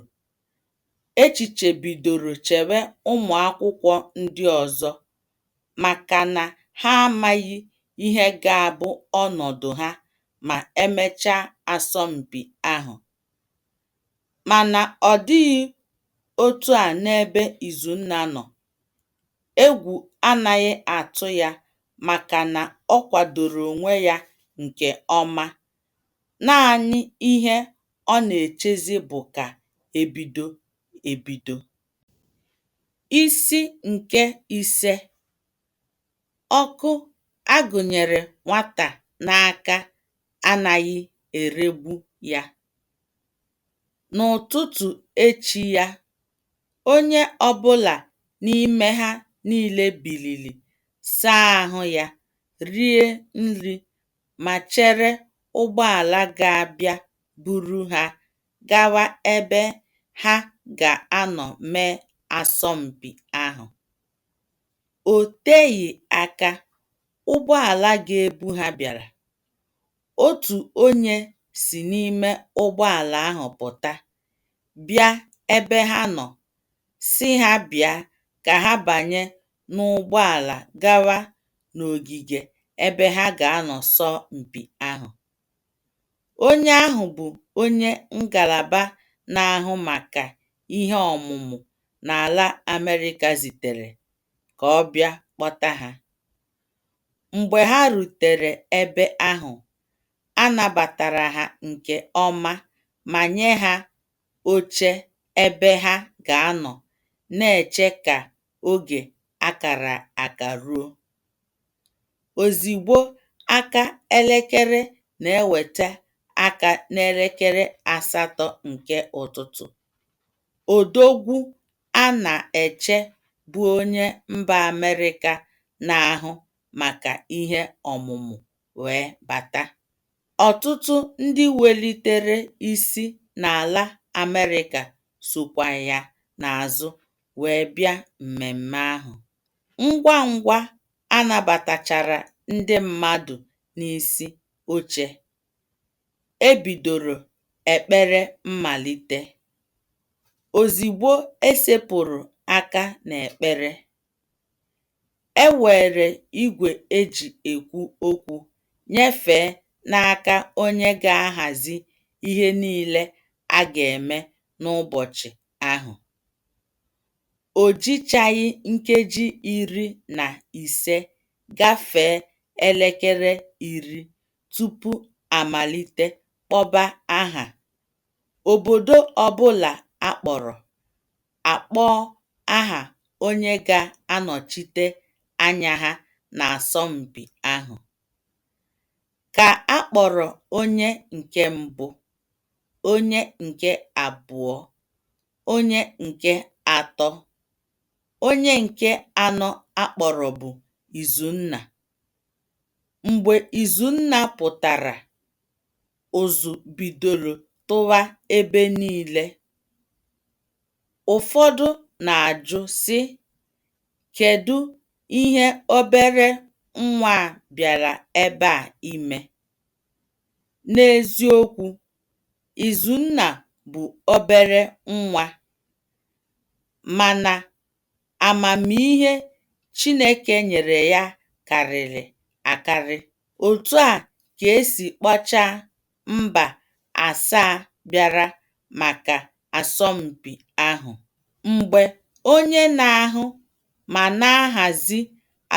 echiche bidoro chewe ụmụ akwụkwọ ndị ọzọ. maka na ha amaghị ihe ga-abụ ọnọdụ ha ma emechaa asọmpi ahụ. Mana ọ dịghị otu a n'ebe Izunna nọ. Egwu anaghị atụ ya maka na ọ kwadoro onwe ya nke ọma. Naanị ihe ọ na-echezi bụ ka ebido ebido. Isi nke ise. Ọkụ agụnyere nwata n'aka anaghị eregbu ya. N'ụtụtụ echi ya, onye ọbụla n'ime ha niile biliri, saa ahụ ya, rie nri, ma chere ụgbọala ga-abịa buru ha gawa ebe ha ga-anọ mee asọmpi ahụ. O teghị aka, ụgbọala ga-ebu ha bịara. Otu onye si n'ime ụgbọala ahụ pụta, bịa ebe ha nọ, sị ha bịa ka ha banye n'ụgbọala gawa n'ogige ebe ha ga-anọ sọọ mpi ahụ. Onye ahụ bụ onye ngalaba na-ahụ maka ihe ọmụmụ n'ala Amerịka zitere ka ọ bịa kpọta ha. Mgbe ha rutere ebe ahụ, a nabatara ha nke ọma ma nye ha oche ebe ha ga-anọ na-eche ka oge akara aka ruo. Ozigbo aka elekere na-eweta aka n'elekere asatọ nke ụtụtụ, odogwu a na-eche bụ onye mba Amerịka na-ahụ maka ihe ọmụmụ wee bata. Ọtụtụ ndị welitere isi n'ala Amerịka sokwa ya n'azụ wee bịa mmemme ahụ. Ngwa ngwa a nabatachara ndị mmadụ n'isi oche, e bidoro ekpere mmalite. Ozigbo e sepụrụ aka n'ekpere, e were igwe eji ekwu okwu nyefee n'aka onye ga-ahazi ihe niile a ga-eme n'ụbọchị ahụ. O jichaghị nkeji 15 gafee elekere 10 tupu amalite kpọba aha. Obodo ọbụla akpọrọ, akpọọ aha onye ga-anọchite anya ha n'asọmpi ahụ. Ka a kpọrọ onye nke mbụ, onye nke abụọ, onye nke atọ, onye nke anọ akpọrọ bụ Izunna. Mgbe Izunna pụtara, ụzụ bidoro tụwa ebe niile. Ụfọdụ na-ajụ sị, kedu ihe obere nwa a bịara ebe a ime? N'eziokwu, Izunna bụ obere nwa, mana amamihe Chineke nyere ya karịrị akarị. Otu a ka esi kpọchaa mba 7 bịara maka asọmpi ahụ. Mgbe onye na-ahụ ma na-ahazi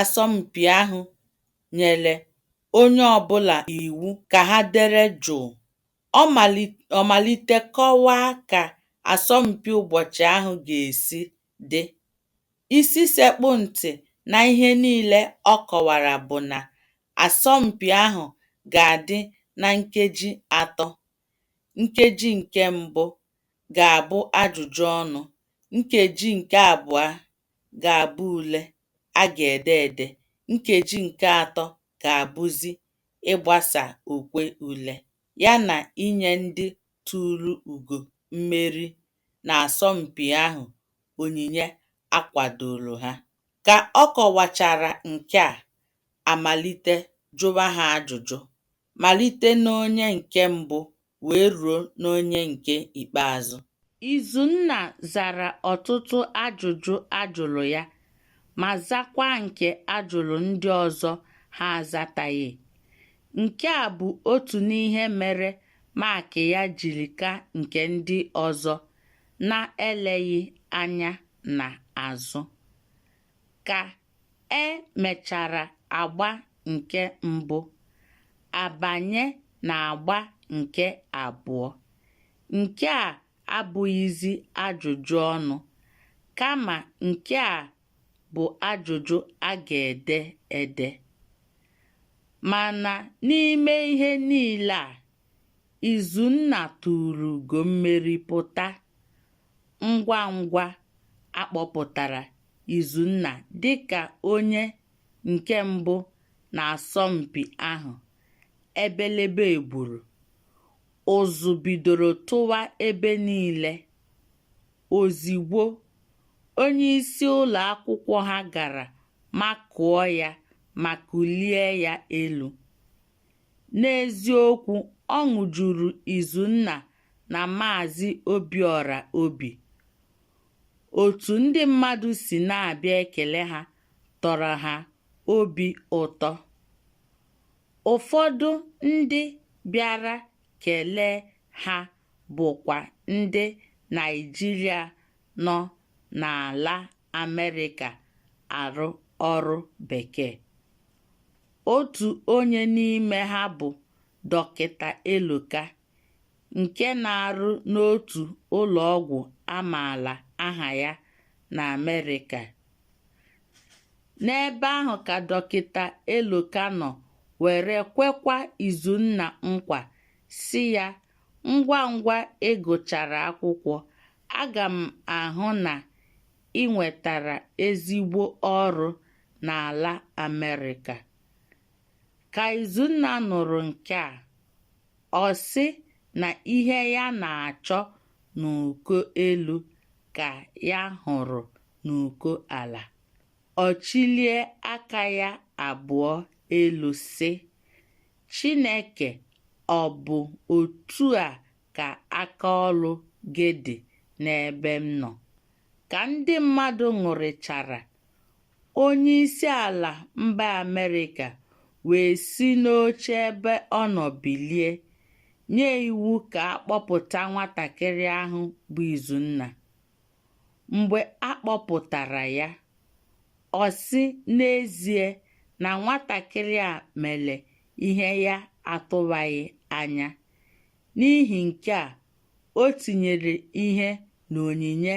asọmpi ahụ nyere onye ọbụla iwu ka ha dere jụụ, ọ malite kọwaa ka asọmpi ụbọchị ahụ ga-esi dị. Isi sekpụ ntị na ihe niile ọ kọwara bụ na asọmpi ahụ ga-adị na nkeji 3. Nkeji nke mbụ ga-abụ ajụjụ ọnụ, nkeji nke abụọ ga-abụ ule a ga-ede ede, nkeji nke atọ ga-abụzi ịgbasa okwe ule, ya na inye ndị tụrụ ugo mmeri n'asọmpi ahụ onyinye akwadoro ha. Ka ọ kọwachara nke a, amalite jụwa ha ajụjụ, malite n'onye nke mbụ wee ruo n'onye nke ikpeazụ. Izunna zara ọtụtụ ajụjụ a jụrụ ya, ma zakwa nke ajụrụ ndị ọzọ ha azataghị. Nke a bụ otu n'ihe mere Mak ya jiri ka nke ndị ọzọ na-eleghị anya n'azụ. Ka e mechara agba nke mbụ, abanye n'agba nke abụọ. Nke a abụghịzi ajụjụ ọnụ, kama nke a bụ ajụjụ a ga-ede ede. Mana n'ime ihe niile a, Izunna tụrụ ugo mmeri pụta. Ngwa ngwa a kpọpụtara Izunna dịka onye nke mbụ n'asọmpi ahụ, ebelebe egburu. Ụzụ bidoro tụwa ebe niile. Ozigbo, onyeisi ụlọ akwụkwọ ha gara makụọ ya ma kulie ya elu. N'eziokwu, ọṅụ juru Izunna na Maazị Obiora obi. Otu ndị mmadụ si na-abịa ekele ha tọrọ ha obi ụtọ. Ụfọdụ ndị bịara kelee ha bụkwa ndị Naịjirịa nọ n'ala Amerịka arụ ọrụ bekee. Otu onye n'ime ha bụ Dọkịta Eloka, nke na-arụ n'otu ụlọ ọgwụ amaala aha ya n'Amerịka. N'ebe ahụ ka Dọkịta Eloka nọ were kwekwa Izunna nkwa sị ya, ngwa ngwa ị gụchara akwụkwọ, aga m ahụ na ị nwetara ezigbo ọrụ n'ala Amerịka. Ka Izunna nụrụ nke a, ọ sị na ihe ya na-achọ n'uko elu ka ya hụrụ n'uko ala. Ọ chilie aka ya abụọ elu sị, Chineke, ọ bụ otu a ka aka ọrụ gị dị n'ebe m nọ? Ka ndị mmadụ ṅụrịchara, onyeisi ala mba Amerịka wee si n'oche ebe ọ nọ bilie, nye iwu ka a kpọpụta nwatakịrị ahụ bụ Izunna. Mgbe a kpọpụtara ya, ọ sị n'ezie na nwatakịrị a mere ihe ya atụwaghị anya. N'ihi nke a, o tinyere ihe n'onyinye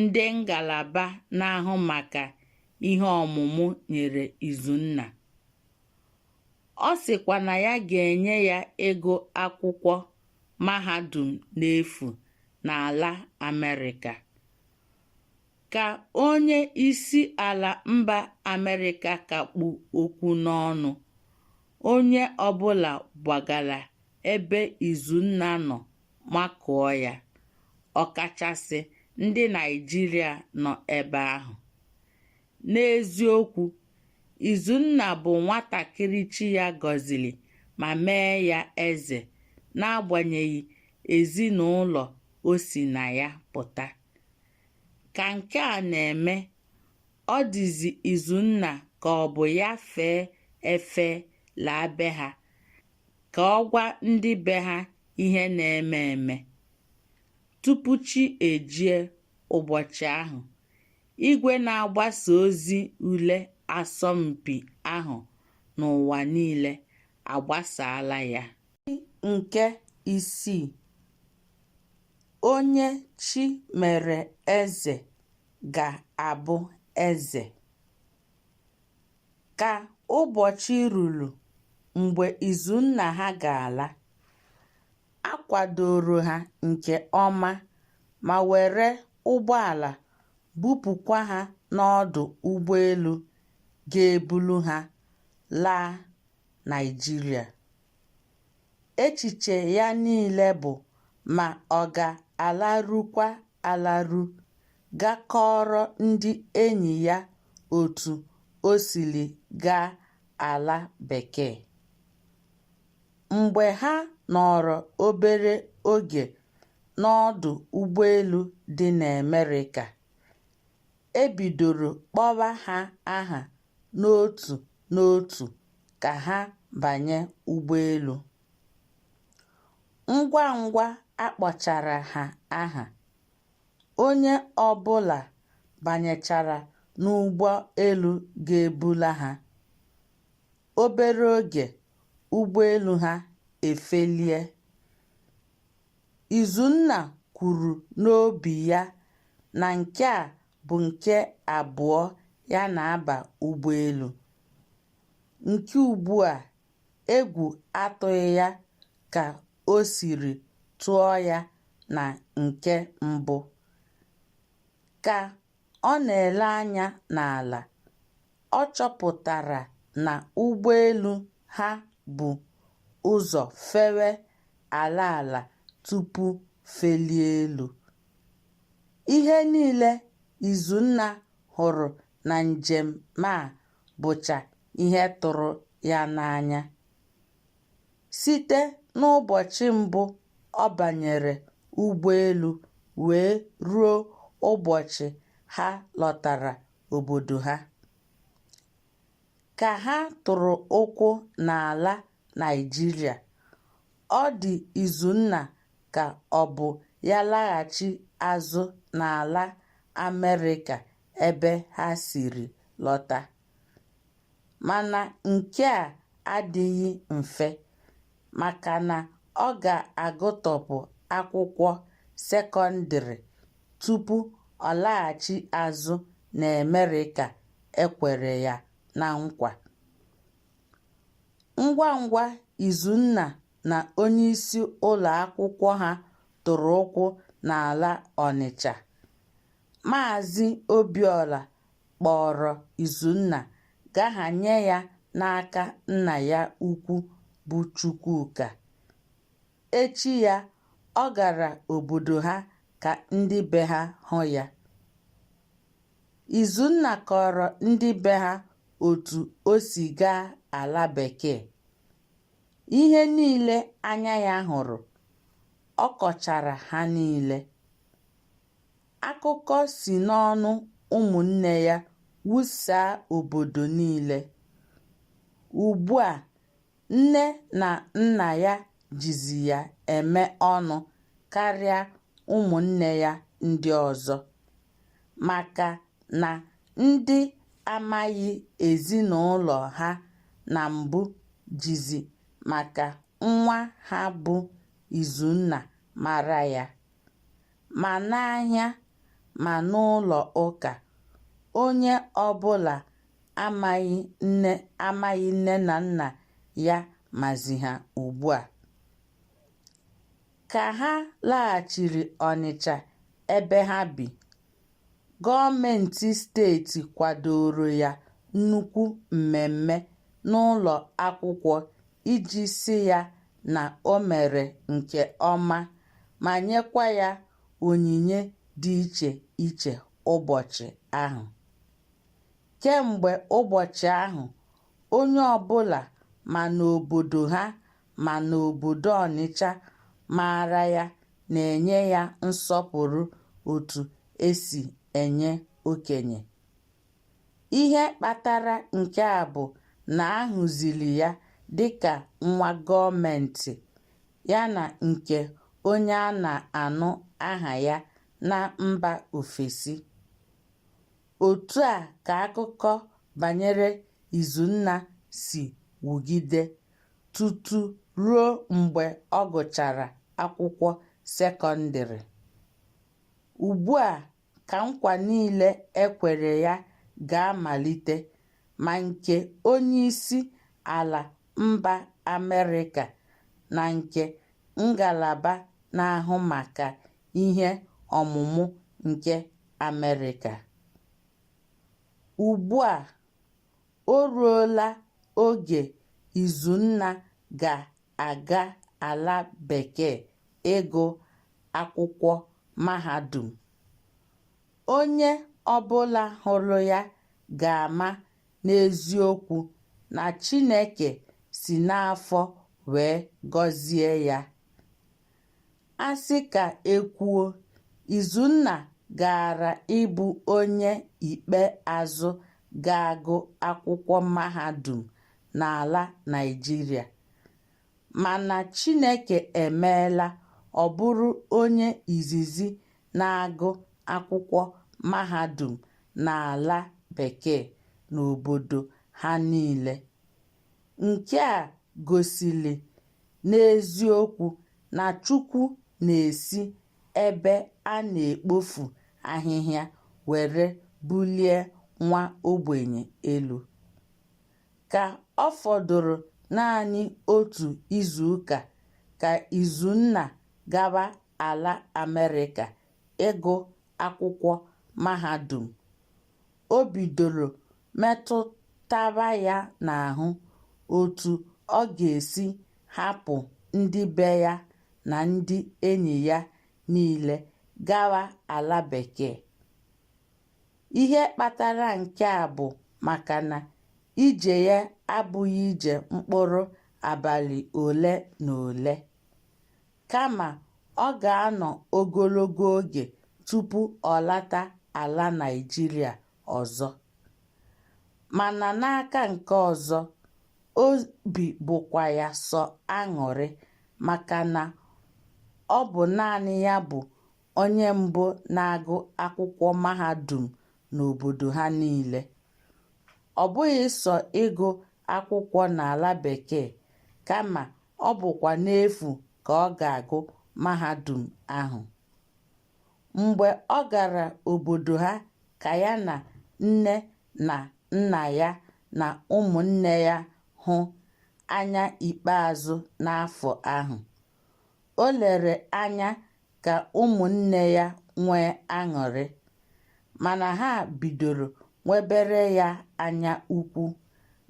ndị ngalaba na-ahụ maka ihe ọmụmụ nyere Izunna. Ọ sịkwa na ya ga-enye ya ego akwụkwọ mahadum n'efu n'ala Amerịka. Ka onye isi ala mba Amerịka kakpu okwu n'ọnụ, onye ọbụla gbagara ebe Izunna nọ makụọ ya, ọkachasị ndị Naịjirịa nọ ebe ahụ. N'eziokwu, Izunna bụ nwatakịrị Chi ya gọziri ma mee ya eze, n'agbanyeghị ezinụlọ o si na ya pụta. Ka nke a na-eme, ọ dịzi Izunna ka ọ bụ ya fee efe laa be ha, ka ọ gwa ndị be ha ihe na-eme eme. Tupu chi ejie ụbọchị ahụ, igwe na-agbasa ozi ule asọmpi ahụ n'ụwa niile agbasala ya. Nke 6. Onye Chi mere eze ga-abụ eze. Ka ụbọchị ruru mgbe Izunna ha ga-ala, a kwadoro ha nke ọma ma were ụgbọala bupụkwa ha n'ọdụ ụgbọelu ga-ebulu ha laa Naịjirịa. Echiche ya niile bụ ma ọ ga-alarukwa alaru gaa kọọrọ ndị enyi ya otu o siri gaa ala bekee. Mgbe ha nọrọ obere oge n'ọdụ ụgbọelu dị n'Amerịka, ebidoro kpọwa ha aha n'otu n'otu ka ha banye ụgbọelu. Ngwa ngwa akpọchara ha aha, onye ọbụla banyechara n'ụgbọelu ga-ebula ha. Obere oge ụgbọelu ha efelie. Izunna kwuru n'obi ya na nke a bụ nke abụọ ya na-aba ụgbọelu. Nke ugbu a, egwu atụghị ya ka o siri tụọ ya na nke mbụ. Ka ọ na-ele anya n'ala, ọ chọpụtara na ụgbọelu ha bu ụzọ fewe ala tupu felie elu. Ihe niile Izunna hụrụ na njem a bụcha ihe tụrụ ya n'anya. Site n'ụbọchị mbụ ọ banyere ụgbọelu wee ruo ụbọchị ha lọtara obodo ha. Ka ha tụrụ ụkwụ n'ala Naịjirịa, ọ dị Izunna ka ọ bụ ya laghachi azụ n'ala Amerịka ebe ha siri lọta. Mana nke a adịghị mfe maka na ọ ga-agụtọpụ akwụkwọ sekọndịrị tupu ọ laghachi azụ n'Amerịka ekwere ya na nkwa. Ngwa ngwa Izunna na onyeisi ụlọ akwụkwọ ha tụrụ ụkwụ n'ala Ọnịcha, Maazị Obiora kpọrọ Izunna gaghanye ya n'aka nna ya ukwu bụ Chukwuka. Echi ya, ọ gara obodo ha ka ndị be ha hụ ya. Izunna kọrọ ndị be ha otu o si gaa ala bekee. Ihe niile anya ya hụrụ, ọ kọchara ha niile. Akụkọ si n'ọnụ ụmụnne ya wusaa obodo niile. Ugbu a, nne na nna ya jizi ya eme ọnụ karịa ụmụnne ya ndị ọzọ, maka na ndị amaghị ezinụlọ ha na mbụ jizi maka nwa ha bụ Izunna mara ya. Ma n'ahịa ma n'ụlọ ụka, onye ọbụla amaghị nne na nna ya mazi ha ugbu a. Ka ha laghachiri Ọnịcha ebe ha bi, gọọmenti steeti kwadoro ya nnukwu mmemme n'ụlọ akwụkwọ iji sị ya na o mere nke ọma ma nyekwa ya onyinye dị iche iche ụbọchị ahụ. Kemgbe ụbọchị ahụ, onye ọbụla ma n'obodo ha ma n'obodo Ọnịcha maara ya na-enye ya nsọpụrụ otu esi enye okenye. Ihe kpatara nke a bụ na a hụziri ya dịka nwa gọọmenti ya na nke onye a na-anụ aha ya na mba ofesi. Otu a ka akụkọ banyere Izunna si wugide tutu ruo mgbe ọ gụchara akwụkwọ sekọndịrị. Ugbu a ka nkwa niile e kwere ya ga-amalite, ma nke onyeisi ala mba Amerịka na nke ngalaba na-ahụ maka ihe ọmụmụ nke Amerịka. Ugbu a, o ruola oge Izunna ga-aga ala bekee ịgụ akwụkwọ mahadum. Onye ọbụla hụrụ ya ga-ama n'eziokwu na Chineke si n'afọ wee gọzie ya. A sị ka e kwuo, Izunna gaara ịbụ onye ikpeazụ ga-agụ akwụkwọ mahadum n'ala Naịjirịa, mana Chineke emeela ọ bụrụ onye izizi na-agụ akwụkwọ mahadum n'ala Bekee n'obodo ha niile. Nke a gosili n'eziokwu na Chukwu na-esi ebe a na-ekpofu ahịhịa were bulie nwa ogbenye elu. Ka ọ fọdụrụ naanị otu izuụka ka Izunna gawa ala Amerịka ịgụ akwụkwọ mahadum, o bidoro metụtawa ya n'ahụ otu ọ ga-esi hapụ ndị be ya na ndị enyi ya niile gawa ala Bekee. Ihe kpatara nke a bụ maka na ije ya abụghị ije mkpụrụ abalị ole na ole, kama ọ ga-anọ ogologo oge tupu ọ lata ala Naịjirịa ọzọ. Mana n'aka nke ọzọ, obi bụkwa ya sọ aṅụrị maka na ọ bụ naanị ya bụ onye mbụ na-agụ akwụkwọ mahadum n'obodo ha niile. Ọ bụghị sọ ịgụ akwụkwọ n'ala Bekee, kama ọ bụkwa n'efu ka ọ ga-agụ mahadum ahụ. Mgbe ọ gara obodo ha ka ya na nne na nna ya na ụmụnne ya hụ anya ikpeazụ n'afọ ahụ, o lere anya ka ụmụnne ya nwee aṅụrị, mana ha bidoro nwebere ya anya ukwu.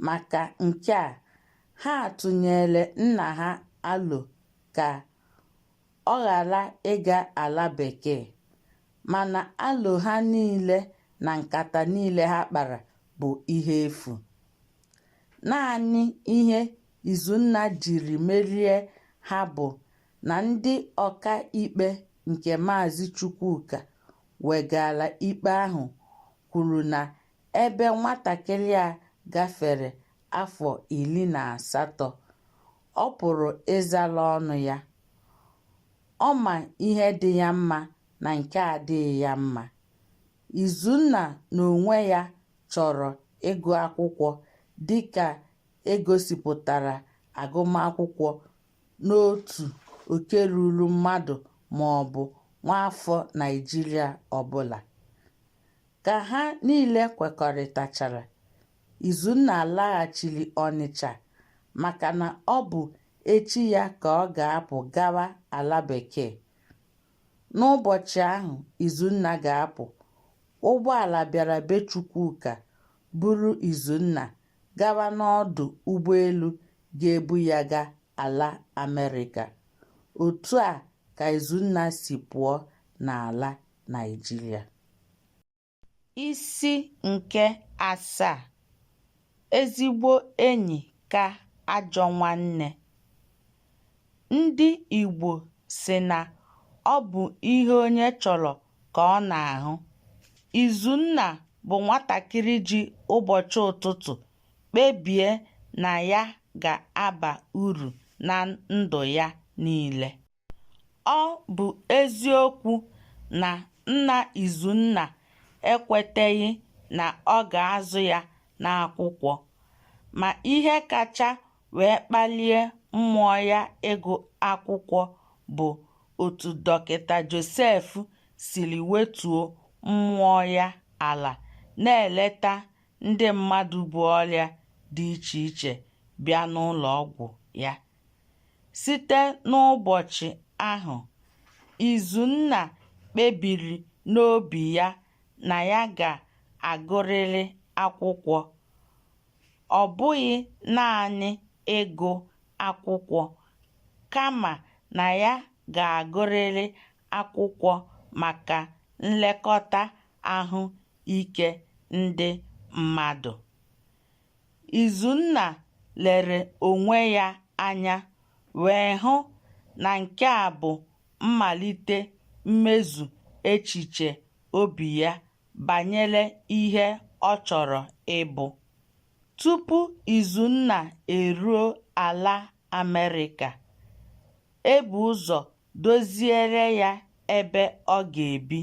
Maka nke a, ha tụnyere nna ha alo ka ọ ghara ịga ala Bekee, mana alo ha niile na nkata niile ha kpara bụ ihe efu. Naanị ihe Izunna jiri merie ha bụ na ndị ọka ikpe nke Maazị Chukwuka wegara ikpe ahụ kwuru na ebe nwatakịrị a gafere afọ 18, ọ pụrụ ịzara ọnụ ya. Ọ ma ihe dị ya mma na nke adịghị ya mma. Izunna n'onwe ya chọrọ ịgụ akwụkwọ dịka egosipụtara agụmakwụkwọ n'otu oke ruru mmadụ ma ọ bụ nwaafọ Naịjirịa ọbụla. Ka ha niile kwekọrịtachara, Izunna laghachiri Ọnịcha maka na ọ bụ echi ya ka ọ ga-apụ gawa ala Bekee. N'ụbọchị ahụ Izunna ga-apụ, ụgbọala bịara be Chukwuka buru Izunna gawa n'ọdụ ụgbọelu ga-ebu ya gaa ala Amerịka. Otu a ka Izunna si pụọ n'ala Naịjirịa. Isi nke 7. Ezigbo enyi ka ajọ nwanne. Ndị Igbo sị na ọ bụ ihe onye chọrọ ka ọ na-ahụ. Izunna bụ nwatakịrị ji ụbọchị ụtụtụ kpebie na ya ga-aba uru na ndụ ya niile. Ọ bụ eziokwu na nna Izunna ekweteghị na ọ ga-azụ ya n'akwụkwọ, ma ihe kacha wee kpalie mmụọ ya ịgụ akwụkwọ bụ otu Dọkịta Joseph siri wetuo mmụọ ya ala na-eleta ndị mmadụ bu ọrịa dị iche iche bịa n'ụlọ ọgwụ ya. Site n'ụbọchị ahụ, Izunna kpebiri n'obi ya na ya ga-agụrịrị akwụkwọ. Ọ bụghị naanị ịgụ akwụkwọ, kama na ya ga-agụrịrị akwụkwọ maka nlekọta ahụike ndị mmadụ. Izunna lere onwe ya anya wee hụ na nke a bụ mmalite mmezu echiche obi ya banyere ihe ọ chọrọ ịbụ. Tupu Izunna eruo ala Amerịka, e bu ụzọ doziere ya ebe ọ ga-ebi.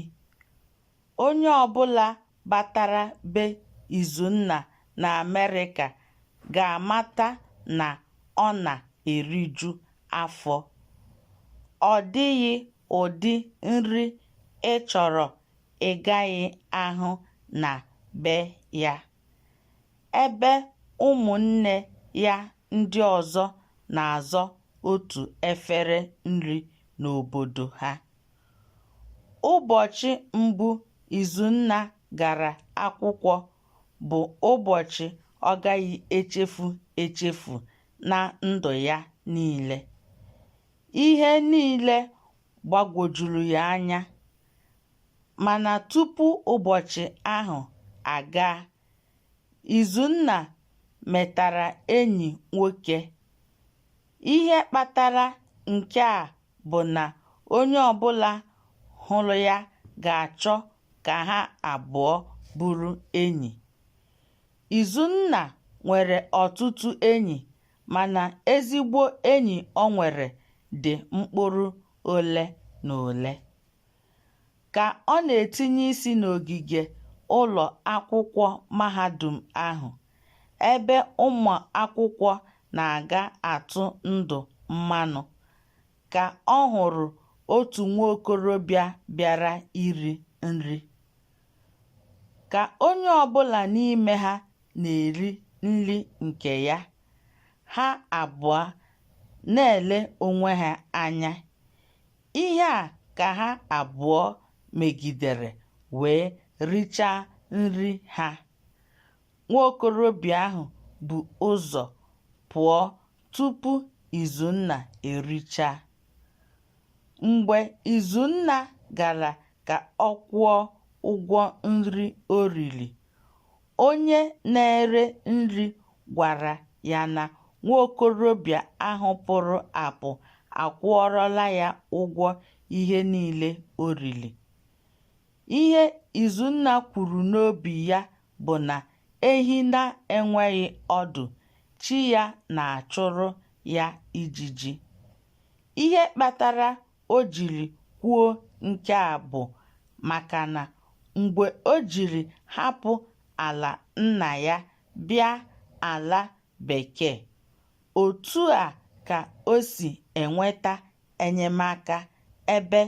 Onye ọbụla batara be Izunna na Amerịka ga-amata na ọ na-eriju afọ. Ọ dịghị ụdị nri ị chọrọ ị gaghị ahụ na be ya. Ebe ụmụnne ya ndị ọzọ na-azọ otu efere nri n'obodo ha. Ụbọchị mbụ Izunna gara akwụkwọ bụ ụbọchị ọ gaghị echefu na ndụ ya niile. Ihe niile gbagwojuru ya anya. Mana tupu ụbọchị ahụ agaa, Izunna metara enyi nwoke. Ihe kpatara nke a bụ na onye ọbụla hụrụ ya ga-achọ ka ha abụọ bụrụ enyi. Izunna nwere ọtụtụ enyi, mana ezigbo enyi o nwere dị mkpụrụ ole na ole. Ka ọ na-etinye isi n'ogige ụlọ akwụkwọ mahadum ahụ, ebe ụmụ akwụkwọ na-aga atụ ndụ mmanụ, ka ọ hụrụ otu nwaokorobịa bịara iri nri. Ka onye ọbụla n'ime ha na-eri nri nke ya, ha abụọ na-ele onwe ha anya. Ihe a ka ha abụọ megidere wee richaa nri ha. Nwaokorobịa ahụ bu ụzọ pụọ tupu Izunna erichaa. Mgbe Izunna gara ka ọ kwụọ ụgwọ nri o riri, onye na-ere nri gwara ya na nwaokorobịa ahụ pụrụ apụ akwụọrọla ya ụgwọ ihe niile o riri. Ihe Izunna kwuru n'obi ya bụ na ehi na-enweghị ọdụ, chi ya na-achụrụ ya ijiji. Ihe kpatara o jiri kwuo nke a bụ maka na mgbe o jiri hapụ ala nna ya bịa ala bekee, otu a ka o si enweta enyemaka ebe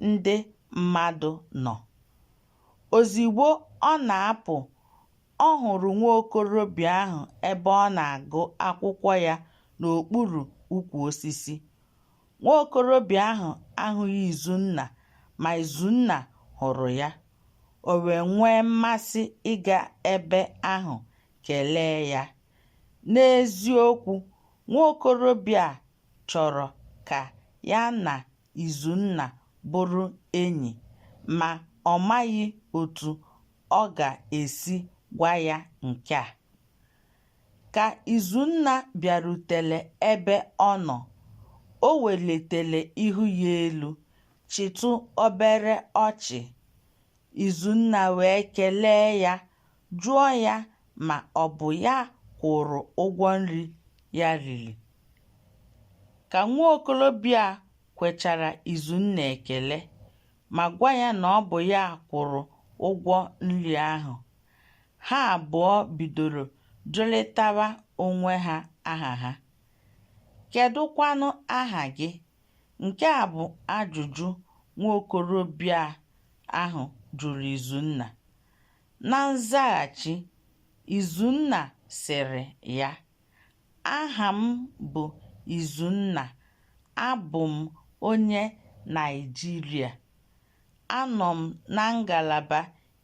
ndị mmadụ nọ. Ozigbo ọ na-apụ, ọ hụrụ nwaokorobịa ahụ ebe ọ na-agụ akwụkwọ ya n'okpuru ukwu osisi. Nwaokorobịa ahụ ahụghị Izunna, ma Izunna hụrụ ya. O wee nwee mmasị ịga ebe ahụ kelee ya. N'eziokwu, nwaokorobịa a chọrọ ka ya na Izunna bụrụ enyi, ma ọ maghị otu ọ ga-esi gwa ya nke a. Ka Izunna bịarutere ebe ọ nọ, o welitere ihu ya elu, chịtụ obere ọchị. Izunna wee kelee ya, jụọ ya ma ọ bụ ya kwụrụ ụgwọ nri ya riri. Ka nwaokorobịa kwechara Izunna ekele, ma gwa ya na ọ bụ ya kwụrụ ụgwọ nri ahụ, ha abụọ bidoro jụrịtawa onwe ha aha ha. "Kedụkwanụ aha gị?" Nke a bụ ajụjụ nwaokorobịa ahụ jụrụ Izunna. Na nzaghachi, Izunna sịrị ya, "Aha m bụ Izunna, abụ m onye Naịjirịa. Anọ m na ngalaba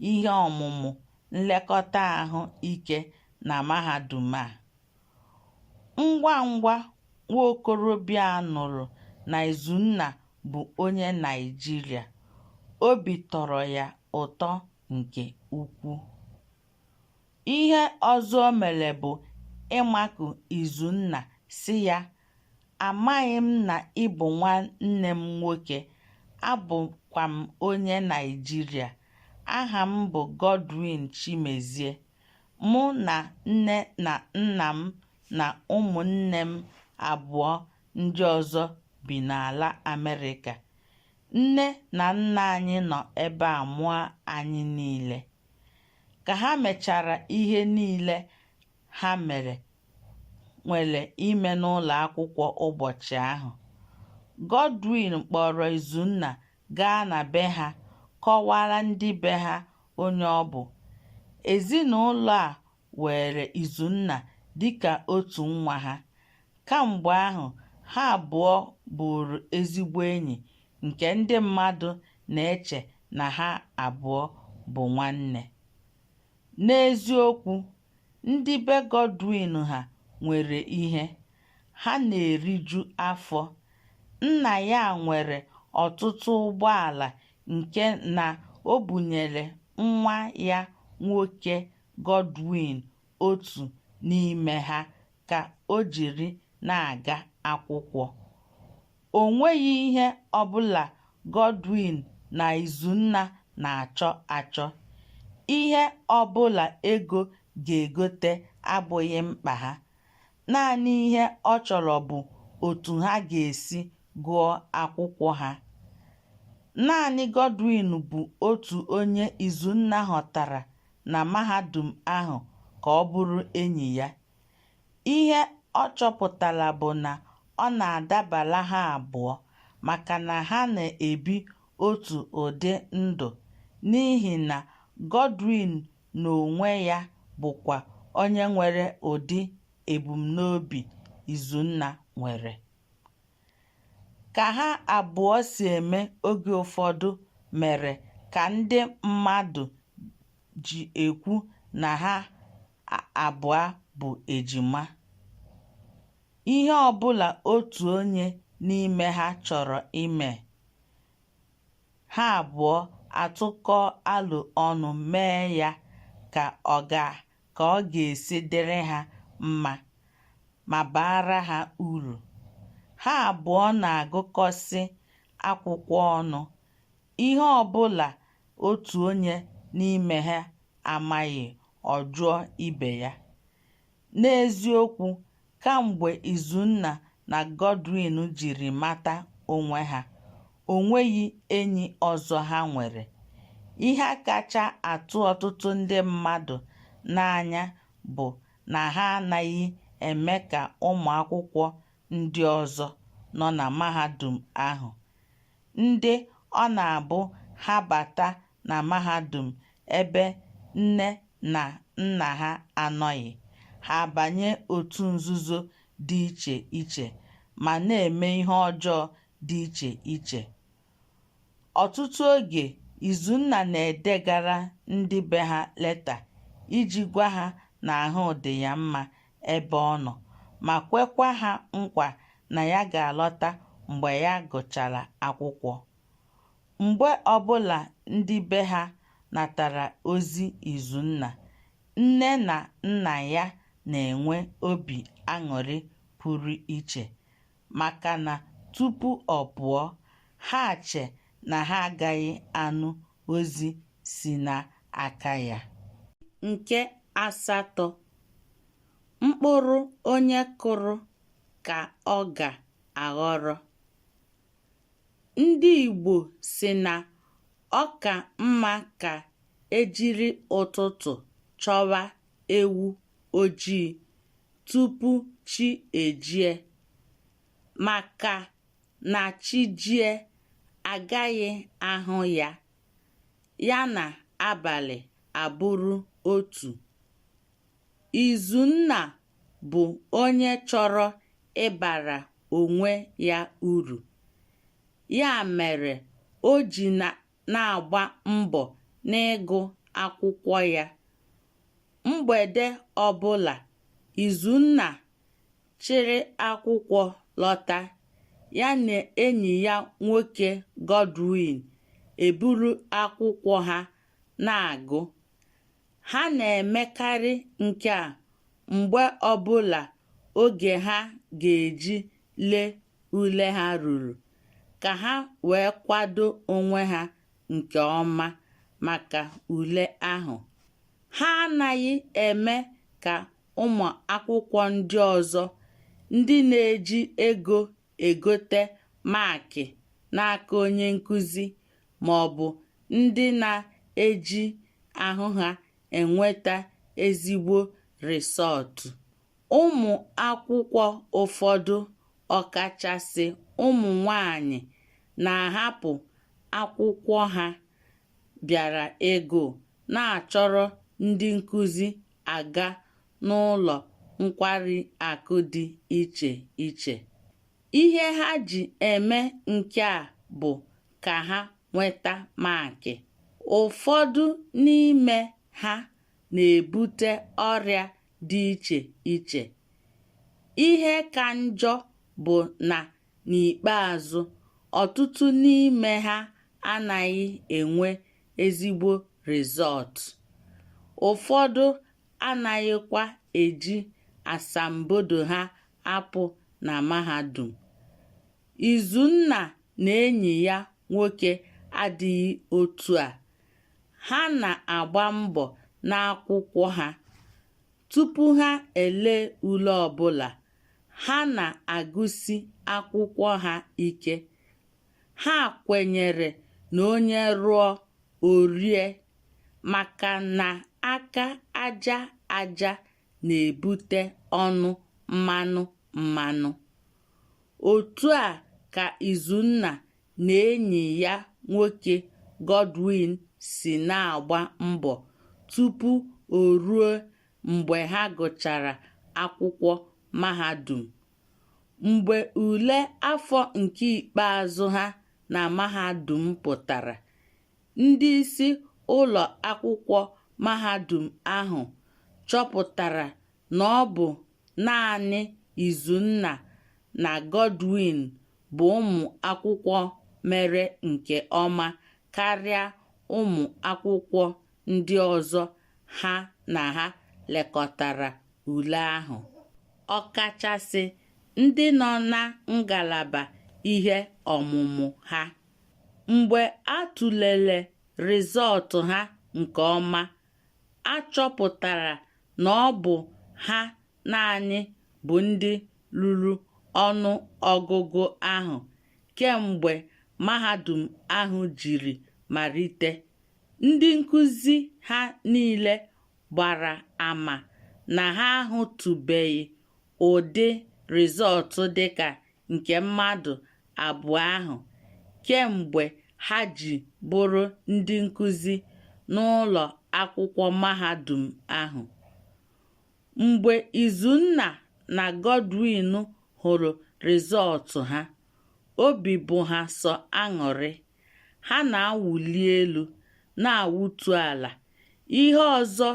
ihe ọmụmụ nlekọta ahụike na mahadum a." Ngwa ngwa nwaokorobịa a nụrụ na Izunna bụ onye Naịjirịa, obi tọrọ ya ụtọ nke ukwuu. Ihe ọzọ o mere bụ ịmakụ Izunna sị ya, "Amaghị m na ị bụ nwanne m nwoke, abụkwa m onye Naịjirịa. Aha m bụ Godwin Chimezie. Mụ na nne na nna m na ụmụnne m abụọ ndị ọzọ bi n'ala Amerịka. Nne na nna anyị nọ ebe a mụọ anyị niile. Ka ha mechara ihe niile ha nwere ime n'ụlọ akwụkwọ ụbọchị ahụ, Godwin kpọrọ Izunna gaa na be ha kọwara ndị be ha onye ọ bụ. Ezinụlọ a were Izunna dịka otu nwa ha. Kamgbe ahụ, ha abụọ bụrụ ezigbo enyi nke ndị mmadụ na-eche na ha abụọ bụ nwanne. N'eziokwu, ndị be Godwin ha nwere ihe, ha na-eriju afọ. Nna ya nwere ọtụtụ ụgbọala nke na o bunyere nwa ya nwoke Godwin otu n'ime ha ka o jiri na-aga akwụkwọ. O nweghị ihe ọbụla Godwin na Izunna na-achọ achọ. Ihe ọbụla ego ga-egote abụghị mkpa ha. Naanị ihe ọ chọrọ bụ otu ha ga-esi gụọ akwụkwọ ha. Naanị Godwin bụ otu onye Izunna họtara na mahadum ahụ ka ọ bụrụ enyi ya. Ihe ọ chọpụtara bụ na ọ na-adabara ha abụọ maka na ha na-ebi otu ụdị ndụ, n'ihi na Godwin n'onwe ya bụkwa onye nwere ụdị ebumnobi Izunna nwere. Ka ha abụọ si eme oge ụfọdụ mere ka ndị mmadụ ji ekwu na ha abụọ bụ ejima. Ihe ọbụla otu onye n'ime ha chọrọ ime, ha abụọ atụkọọ alo ọnụ mee ya ka ọ ga-esi dịrị ha mma ma baara ha uru. Ha abụọ na-agụkọsị akwụkwọ ọnụ. Ihe ọbụla otu onye n'ime ha amaghị, ọ jụọ ibe ya. N'eziokwu, kamgbe Izunna na Godwin jiri mata onwe ha, o nweghị enyi ọzọ ha nwere. Ihe kacha atụ ọtụtụ ndị mmadụ n'anya bụ na ha anaghị eme ka ụmụ akwụkwọ ndị ọzọ nọ na mahadum ahụ. Ndị ọ na-abụ ha bata na mahadum ebe nne na nna ha anọghị, ha abanye otu nzuzo dị iche iche ma na-eme ihe ọjọọ dị iche iche. Ọtụtụ oge, Izunna na-edegara ndị be ha leta iji gwa ha na ahụ dị ya mma ebe ọ nọ, ma kwekwa ha nkwa na ya ga-alọta mgbe ya gụchara akwụkwọ. Mgbe ọbụla ndị be ha natara ozi Izunna, nne na nna ya na-enwe obi aṅụrị pụrụ iche maka na tupu ọ pụọ, ha che na ha agaghị anụ ozi si n'aka ya. Nke asatọ, mkpụrụ onye kụrụ ka ọ ga-aghọrọ. Ndị Igbo sị na ọ ka mma ka ejiri ụtụtụ chọwa ewu ojii tupu chi ejie, maka na chi jie agaghị ahụ ya, ya na abalị abụrụ otu. Izunna bụ onye chọrọ ịbara onwe ya uru. Ya mere o ji na-agba mbọ n'ịgụ akwụkwọ ya. Mgbede ọbụla Izunna chịrị akwụkwọ lọta, ya na enyi ya nwoke Godwin eburu akwụkwọ ha na-agụ. Ha na-emekarị nke a mgbe ọbụla oge ha ga-eji lee ule ha ruru, ka ha wee kwado onwe ha nke ọma maka ule ahụ. Ha anaghị eme ka ụmụ akwụkwọ ndị ọzọ ndị na-eji ego egote maakị n'aka onye nkụzi ma ọ bụ ndị na-eji ahụ ha enweta ezigbo rịsọọtụ. Ụmụ akwụkwọ ụfọdụ, ọkachasị ụmụ nwanyị, na-ahapụ akwụkwọ ha bịara ego na-achọrọ ndị nkụzi aga n'ụlọ nkwari akụ dị iche iche. Ihe ha ji eme nke a bụ ka ha nweta maakị. Ụfọdụ n'ime ha na-ebute ọrịa dị iche iche. Ihe ka njọ bụ na n'ikpeazụ, ọtụtụ n'ime ha anaghị enwe ezigbo rịzọọtụ. Ụfọdụ anaghịkwa eji asambodo ha apụ na mahadum. Izunna na enyi ya nwoke adịghị otu a. Ha na-agba mbọ n'akwụkwọ ha. Tupu ha ele ule ọbụla, ha na-agụsi akwụkwọ ha ike. Ha kwenyere na onye rụọ o rie, maka na aka aja aja na-ebute ọnụ mmanụ mmanụ. Otu a ka Izunna na enyi ya nwoke Godwin si na-agba mbọ tupu o ruo mgbe ha gụchara akwụkwọ mahadum. Mgbe ule afọ nke ikpeazụ ha na mahadum pụtara, ndị isi ụlọ akwụkwọ mahadum ahụ chọpụtara na ọ bụ naanị Izunna na Godwin bụ ụmụ akwụkwọ mere nke ọma karịa ụmụ akwụkwọ ndị ọzọ ha na ha lekọtara ule ahụ, ọkachasị ndị nọ na ngalaba ihe ọmụmụ ha. Mgbe a tụlere rịzọọtụ ha nke ọma, a chọpụtara na ọ bụ ha naanị bụ ndị ruru ọnụ ọgụgụ ahụ kemgbe mahadum ahụ jiri malite. Ndị nkụzi ha niile gbara ama na ha ahụtụbeghị ụdị rịzọọtụ dịka nke mmadụ abụọ ahụ kemgbe ha ji bụrụ ndị nkụzi n'ụlọ akwụkwọ mahadum ahụ. Mgbe Izunna na Godwin hụrụ rịzọọtụ ha, obi bụ ha sọ aṅụrị. Ha na-awụli elu na-awụtu ala. Ihe ọzọ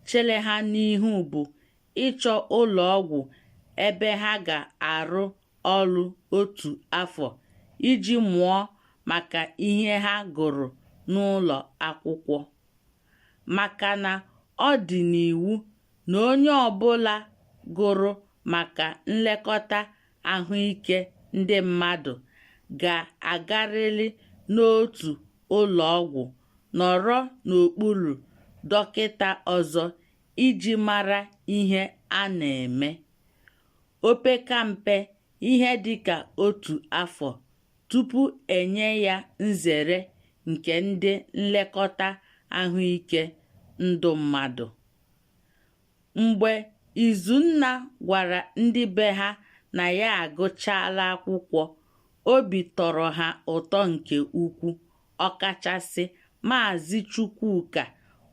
chere ha n'ihu bụ ịchọ ụlọ ọgwụ ebe ha ga-arụ ọrụ otu afọ iji mụọ maka ihe ha gụrụ n'ụlọ akwụkwọ. Maka na ọ dị n'iwu na onye ọbụla gụrụ maka nlekọta ahụike ndị mmadụ ga-agarịrị n'otu ụlọ ọgwụ nọrọ n'okpuru dọkịta ọzọ iji mara ihe a na-eme. Opeka mpe ihe dịka otu afọ tupu enye ya nzere nke ndị nlekọta ahụike ndụ mmadụ. Mgbe Izunna gwara ndị be ha na ya agụchaala akwụkwọ, obi tọrọ ha ụtọ nke ukwuu, ọkachasị Maazị Chukwuka,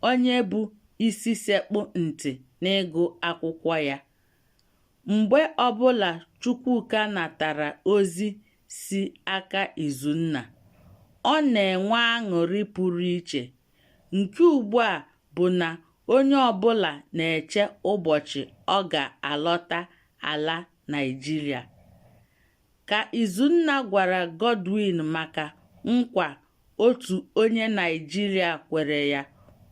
onye bụ isi sekpụ ntị n'ịgụ akwụkwọ ya. Mgbe ọbụla Chukwuka natara ozi si aka Izunna, ọ na-enwe aṅụrị pụrụ iche. Nke ugbu a bụ na onye ọbụla na-eche ụbọchị ọ ga-alọta ala Naịjirịa. Ka Izunna gwara Godwin maka nkwa otu onye Naịjirịa kwere ya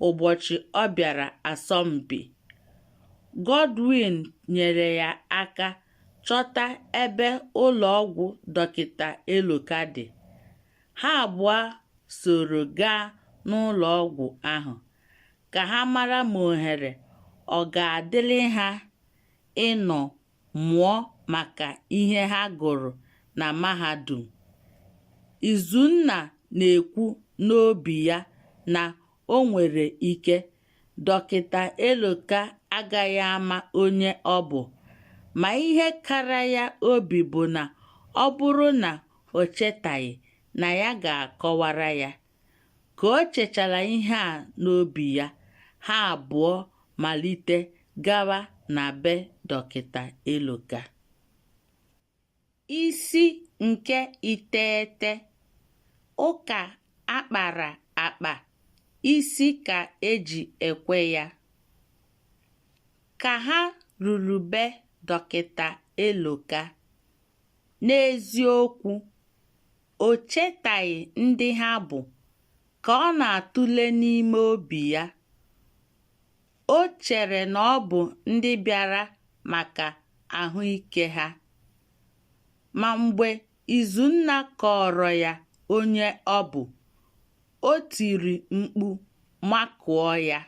ụbọchị ọ bịara asọmpi, Godwin nyere ya aka chọta ebe ụlọ ọgwụ Dọkịta Eloka dị. Ha abụọ soro gaa n'ụlọ ọgwụ ahụ ka ha mara ma ohere ọ ga-adịrị ha ịnọ mụọ maka ihe ha gụrụ na mahadum. Izunna na-ekwu n'obi ya na o nwere ike Dọkịta Eloka agaghị ama onye ọ bụ, ma ihe kara ya obi bụ na ọ bụrụ na o chetaghị na ya ga-akọwara ya. Ka o chechara ihe a n'obi ya, ha abụọ malite gawa na be Dọkịta Eloka. Isi nke 9. Ụka akpara akpa, isi ka eji ekwe ya. Ka ha ruru be Dọkịta Eloka, n'eziokwu, o chetaghị ndị ha bụ ka ọ na-atụle n'ime obi ya. O chere na ọ bụ ndị bịara maka ahụike ha. Ma mgbe Izunna kọrọ ya onye ọ bụ, o tiri mkpu makụọ ya.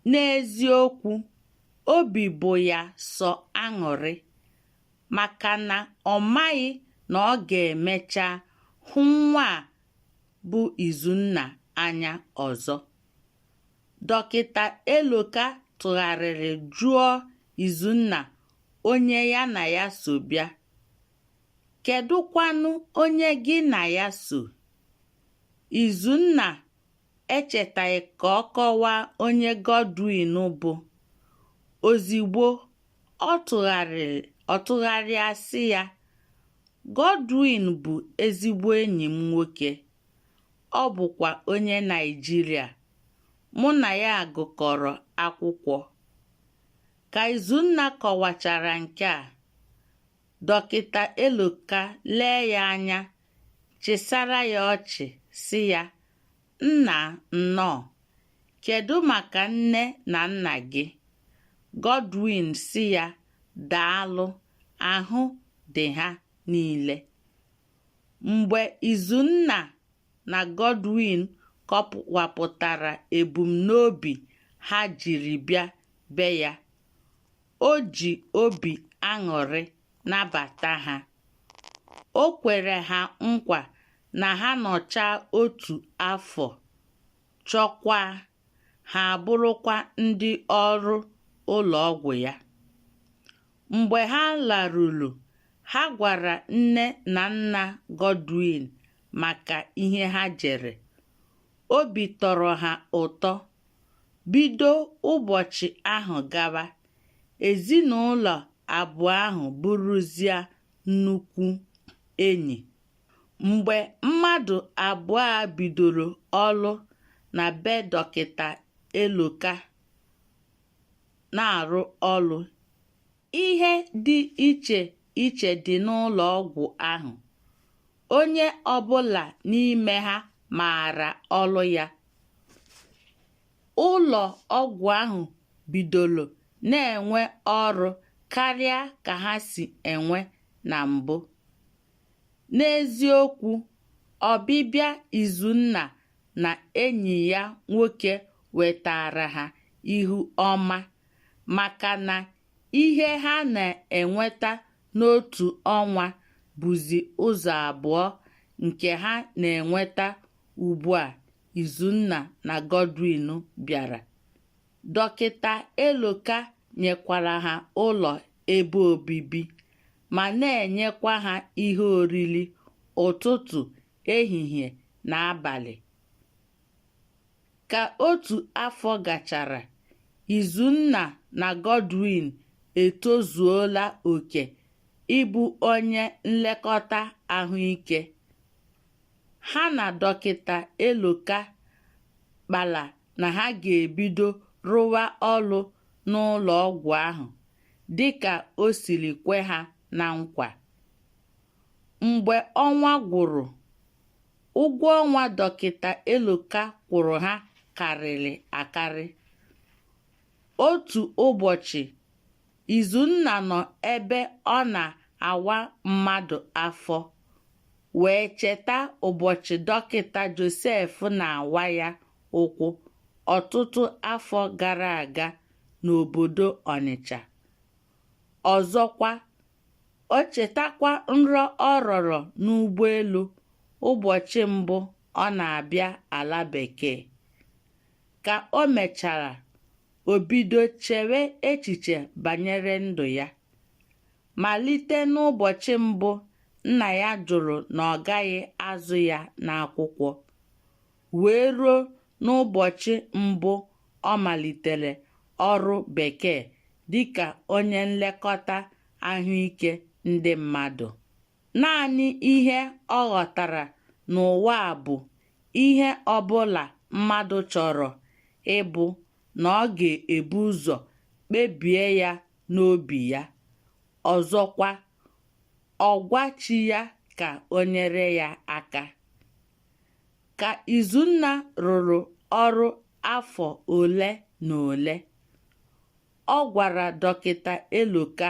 N'eziokwu, obi bụ ya sọ aṅụrị, maka na ọ maghị na ọ ga-emecha hụ nwa a bụ Izunna anya ọzọ. Dọkịta Eloka tụgharịrị jụọ Izunna onye ya na ya so bịa. Kedụkwanụ onye gị na ya so? Izunna echetaghị ka ọ kọwaa onye Godwin bụ. Ozigbo ọ tụgharịa sị ya, Godwin bụ ezigbo enyi m nwoke. Ọ bụkwa onye Naịjirịa. Mụ na ya gụkọrọ akwụkwọ. Ka Izunna kọwachara nke a, Dọkịta Eloka lee ya anya, chịsara ya ọchị sị ya, nna nnọọ, kedu maka nne na nna gị? Godwin sị ya, daalụ, ahụ dị ha niile. Mgbe Izunna na Godwin kọwapụtara ebumnobi ha jiri bịa be ya, o ji obi aṅụrị nabata ha. O kwere ha nkwa na ha nọchaa otu afọ, chọkwa ha abụrụkwa ndị ọrụ ụlọ ọgwụ ya. Mgbe ha laruru, ha gwara nne na nna Godwin maka ihe ha jere. Obi tọrọ ha ụtọ. Bido ụbọchị ahụ gawa, ezinụlọ abụọ ahụ bụrụzie nnukwu enyi. Mgbe mmadụ abụọ a bidoro ọrụ na be Dọkịta Eloka na-arụ ọrụ, ihe dị iche iche dị n'ụlọ ọgwụ ahụ. Onye ọbụla n'ime ha maara ọrụ ya. Ụlọ ọgwụ ahụ bidoro na-enwe ọrụ karịa ka ha si enwe na mbụ. N'eziokwu, ọbịbịa Izunna na enyi ya nwoke wetara ha ihu ọma, maka na ihe ha na-enweta n'otu ọnwa bụzi ụzọ abụọ nke ha na-enweta ugbu a Izunna na Godwin bịara. Dọkịta Eloka nyekwara ha ụlọ ebe obibi, ma na-enyekwa ha ihe oriri ụtụtụ, ehihie na abalị. Ka otu afọ gachara, Izunna na Godwin etozuola oke ịbụ onye nlekọta ahụike. Ha na Dọkịta Eloka kpara na ha ga-ebido rụwa ọrụ n'ụlọ ọgwụ ahụ dịka o siri kwe ha na nkwa. Mgbe ọnwa gwụrụ, ụgwọ ọnwa Dọkịta Eloka kwụrụ ha karịrị akarị. Otu ụbọchị, Izunna nọ ebe ọ na-awa mmadụ afọ, wee cheta ụbọchị dọkịta Josef na-awa ya ụkwụ ọtụtụ afọ gara aga n'obodo Ọnịcha. Ọzọkwa, o chetakwa nrọ ọ rọrọ n'ụgbọelu ụbọchị mbụ ọ na-abịa ala bekee. Ka o mechara, o bido chewe echiche banyere ndụ ya. Malite n'ụbọchị mbụ nna ya jụrụ na ọ gaghị azụ ya n'akwụkwọ, wee ruo n'ụbọchị mbụ ọ malitere ọrụ bekee dịka onye nlekọta ahụike ndị mmadụ. Naanị ihe ọ ghọtara n'ụwa bụ ihe ọbụla mmadụ chọrọ ịbụ na ọ ga-ebu ụzọ kpebie ya n'obi ya. Ọzọkwa, ọ gwa chi ya ka o nyere ya aka. Ka Izunna rụrụ ọrụ afọ ole na ole, ọ gwara dọkịta Eloka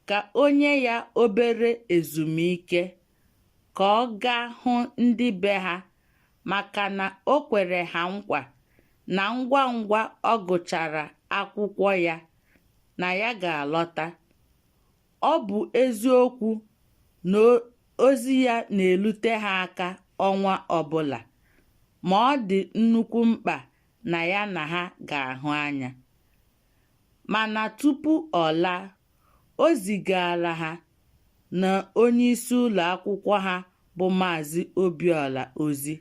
ka o nye ya obere ezumike ka ọ gaa hụ ndị be ha, maka na o kwere ha nkwa na ngwa ngwa ọ gụchara akwụkwọ ya na ya ga-alọta. Ọ bụ eziokwu na ozi ya na-elute ha aka ọnwa ọbụla, ma ọ dị nnukwu mkpa na ya na ha ga-ahụ anya. Mana tupu ọ laa, o zigara ha na onyeisi ụlọ akwụkwọ ha bụ Maazị Obiọla ozi.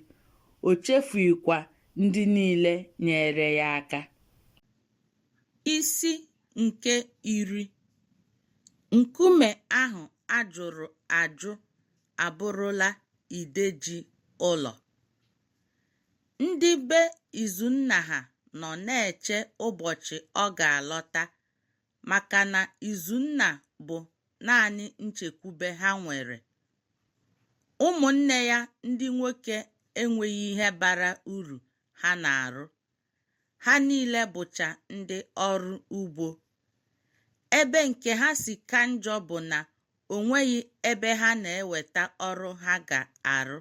O chefughịkwa ndị niile nyere ya aka. Isi nke 10. Nkume ahụ ajụrụ ajụ abụrụla ideji ụlọ. Ndị be Izunna ha nọ na-eche ụbọchị ọ ga-alọta, maka na Izunna bụ naanị nchekwube ha nwere. Ụmụnne ya ndị nwoke enweghị ihe bara uru ha na-arụ. Ha niile bụcha ndị ọrụ ugbo. Ebe nke ha si ka njọ bụ na o nweghị ebe ha na-eweta ọrụ ha ga-arụ.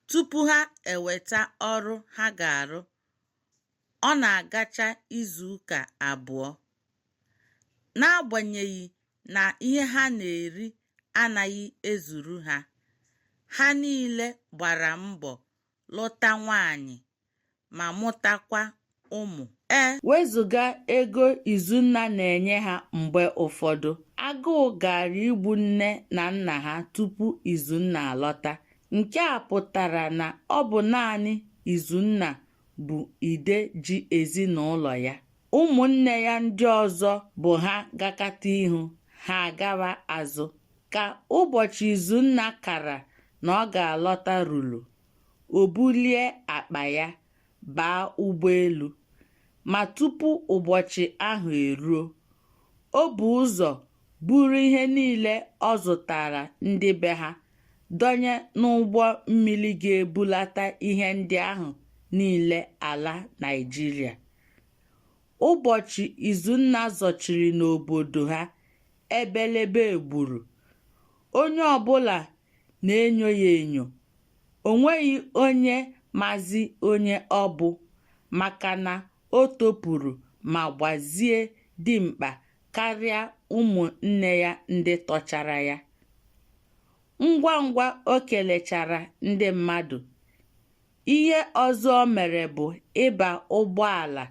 Tupu ha eweta ọrụ ha ga-arụ, ọ na-agacha izu ụka abụọ. N'agbanyeghị na ihe ha na-eri anaghị ezuru ha, ha niile gbara mbọ lụta nwaanyị ma mụtakwa ụmụ. Wezụga ego Izunna na-enye ha mgbe ụfọdụ, agụụ gara igbu nne na nna ha tupu Izunna alọta. Nke a pụtara na ọ bụ naanị Izunna bụ ide ji ezinụlọ ya. Ụmụnne ya ndị ọzọ bụ ha gakata ihu, ha agawa azụ. Ka ụbọchị Izunna kara na ọ ga-alọta ruru, o bulie akpa ya baa ụgbọelu. Ma tupu ụbọchị ahụ eruo, o bu ụzọ buru ihe niile ọ zụtara ndị be ha donye n'ụgbọ mmiri ga-ebulata ihe ndị ahụ niile ala Naịjirịa. Ụbọchị Izunna zọchiri n'obodo ha, ebelebe gburu. Onye ọbụla na-enyo ya enyo. O nweghị onye maazị onye ọ bụ, maka na o topụrụ ma gbazie dimkpa karịa ụmụnne ya ndị tọchara ya. Ngwa ngwa o kelechara ndị mmadụ, ihe ọzọ o mere bụ ịba ụgbọala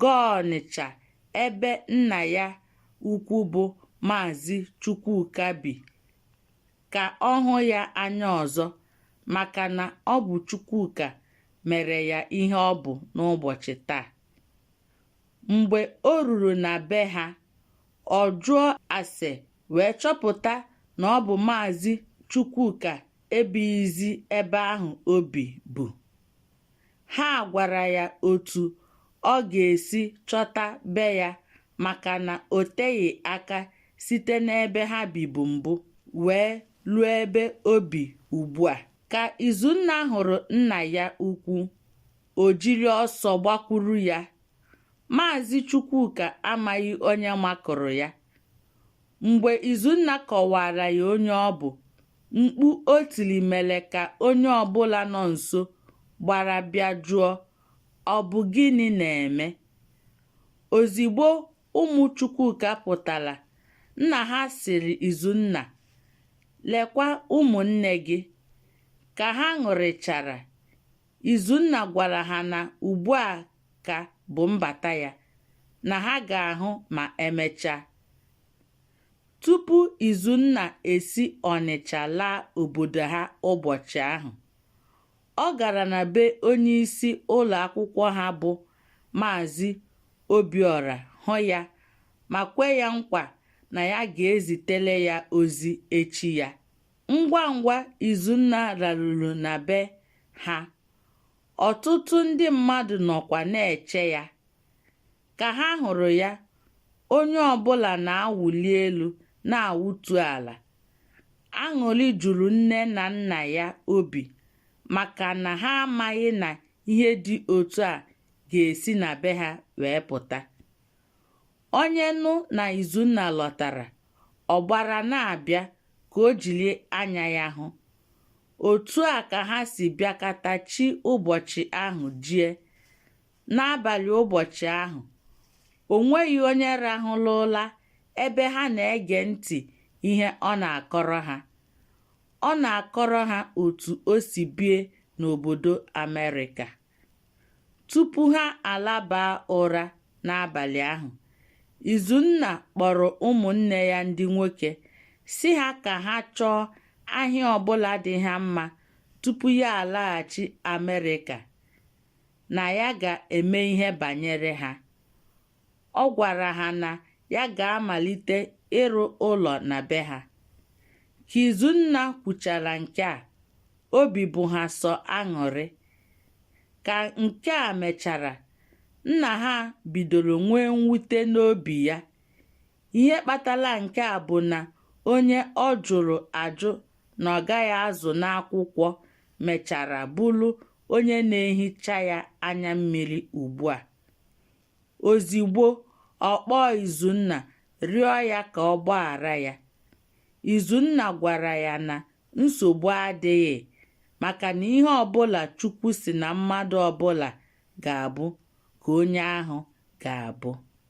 gaa Ọnịcha ebe nna ya ukwu bụ Maazị Chukwuka bi, ka ọ hụ ya anya ọzọ, maka na ọ bụ Chukwuka mere ya ihe ọ bụ n'ụbọchị taa. Mgbe o ruru na be ha, ọ jụọ ase wee chọpụta na ọ bụ Maazị Chukwuka ebighịzi ebe ahụ obi bụ. Ha gwara ya otu ọ ga-esi chọta be ya, maka na o teghị aka site n'ebe ha bibu mbụ wee luo ebe obi ugbu a. Ka Izunna hụrụ nna ya ukwu, o jiri ọsọ gbakwuru ya. Maazị Chukwuka amaghị onye makụrụ ya. Mgbe Izunna kọwara ya onye ọ bụ, Mkpu o tiri mere ka onye ọbụla nọ nso gbara bịa jụọ, "Ọ bụ gịnị na-eme?" Ozigbo ụmụ Chukwuka pụtara, nna ha sịrị Izunna, "Lekwa ụmụnne gị." Ka ha ṅụrịchara, Izunna gwara ha na ugbu a ka bụ mbata ya, na ha ga-ahụ ma emechaa. Tupu Izunna esi Ọnịcha laa obodo ha ụbọchị ahụ, ọ gara na be onyeisi ụlọ akwụkwọ ha bụ Maazị Obiora hụ ya ma kwe ya nkwa na ya ga-ezitele ya ozi echi ya. Ngwa ngwa Izunna raruru na be ha, ọtụtụ ndị mmadụ nọkwa na-eche ya. Ka ha hụrụ ya, onye ọbụla na-awụli elu na-awụtu ala. Aṅụrị juru nne na nna ya obi maka na ha amaghị na ihe dị otu a ga-esi na be ha wee pụta. Onye nụ na Izunna lọtara, ọ gbara na-abịa ka o jiri anya ya hụ. Otu a ka ha si bịakọta chi ụbọchị ahụ jie. N'abalị ụbọchị ahụ, o nweghị onye rahụla ụra ebe ha na-ege ntị ihe ọ na-akọrọ ha. Ọ na-akọrọ ha otu o si bie n'obodo Amerịka. Tupu ha alaba ụra n'abalị ahụ, Izunna kpọrọ ụmụnne ya ndị nwoke sị ha ka ha chọọ ahịa ọbụla dị ha mma tupu ya alaghachi Amerịka, na ya ga-eme ihe banyere ha. Ọ gwara ha na ya ga-amalite ịrụ ụlọ na be ha. Ka Izunna kwuchara nke a, obi bụ ha sọ aṅụrị. Ka nke a mechara, nna ha bidoro nwee mwute n'obi ya. Ihe kpatara nke a bụ na onye ọ jụrụ ajụ na ọ gaghị azụ n'akwụkwọ mechara bụrụ onye na-ehicha ya anya mmiri ugbu a. Ozigbo ọ kpọọ Izunna rịọ ya ka ọ gbaghara ya. Izunna gwara ya na nsogbu adịghị, maka na ihe ọbụla Chukwu si na mmadụ ọbụla ga-abụ ka onye ahụ ga-abụ.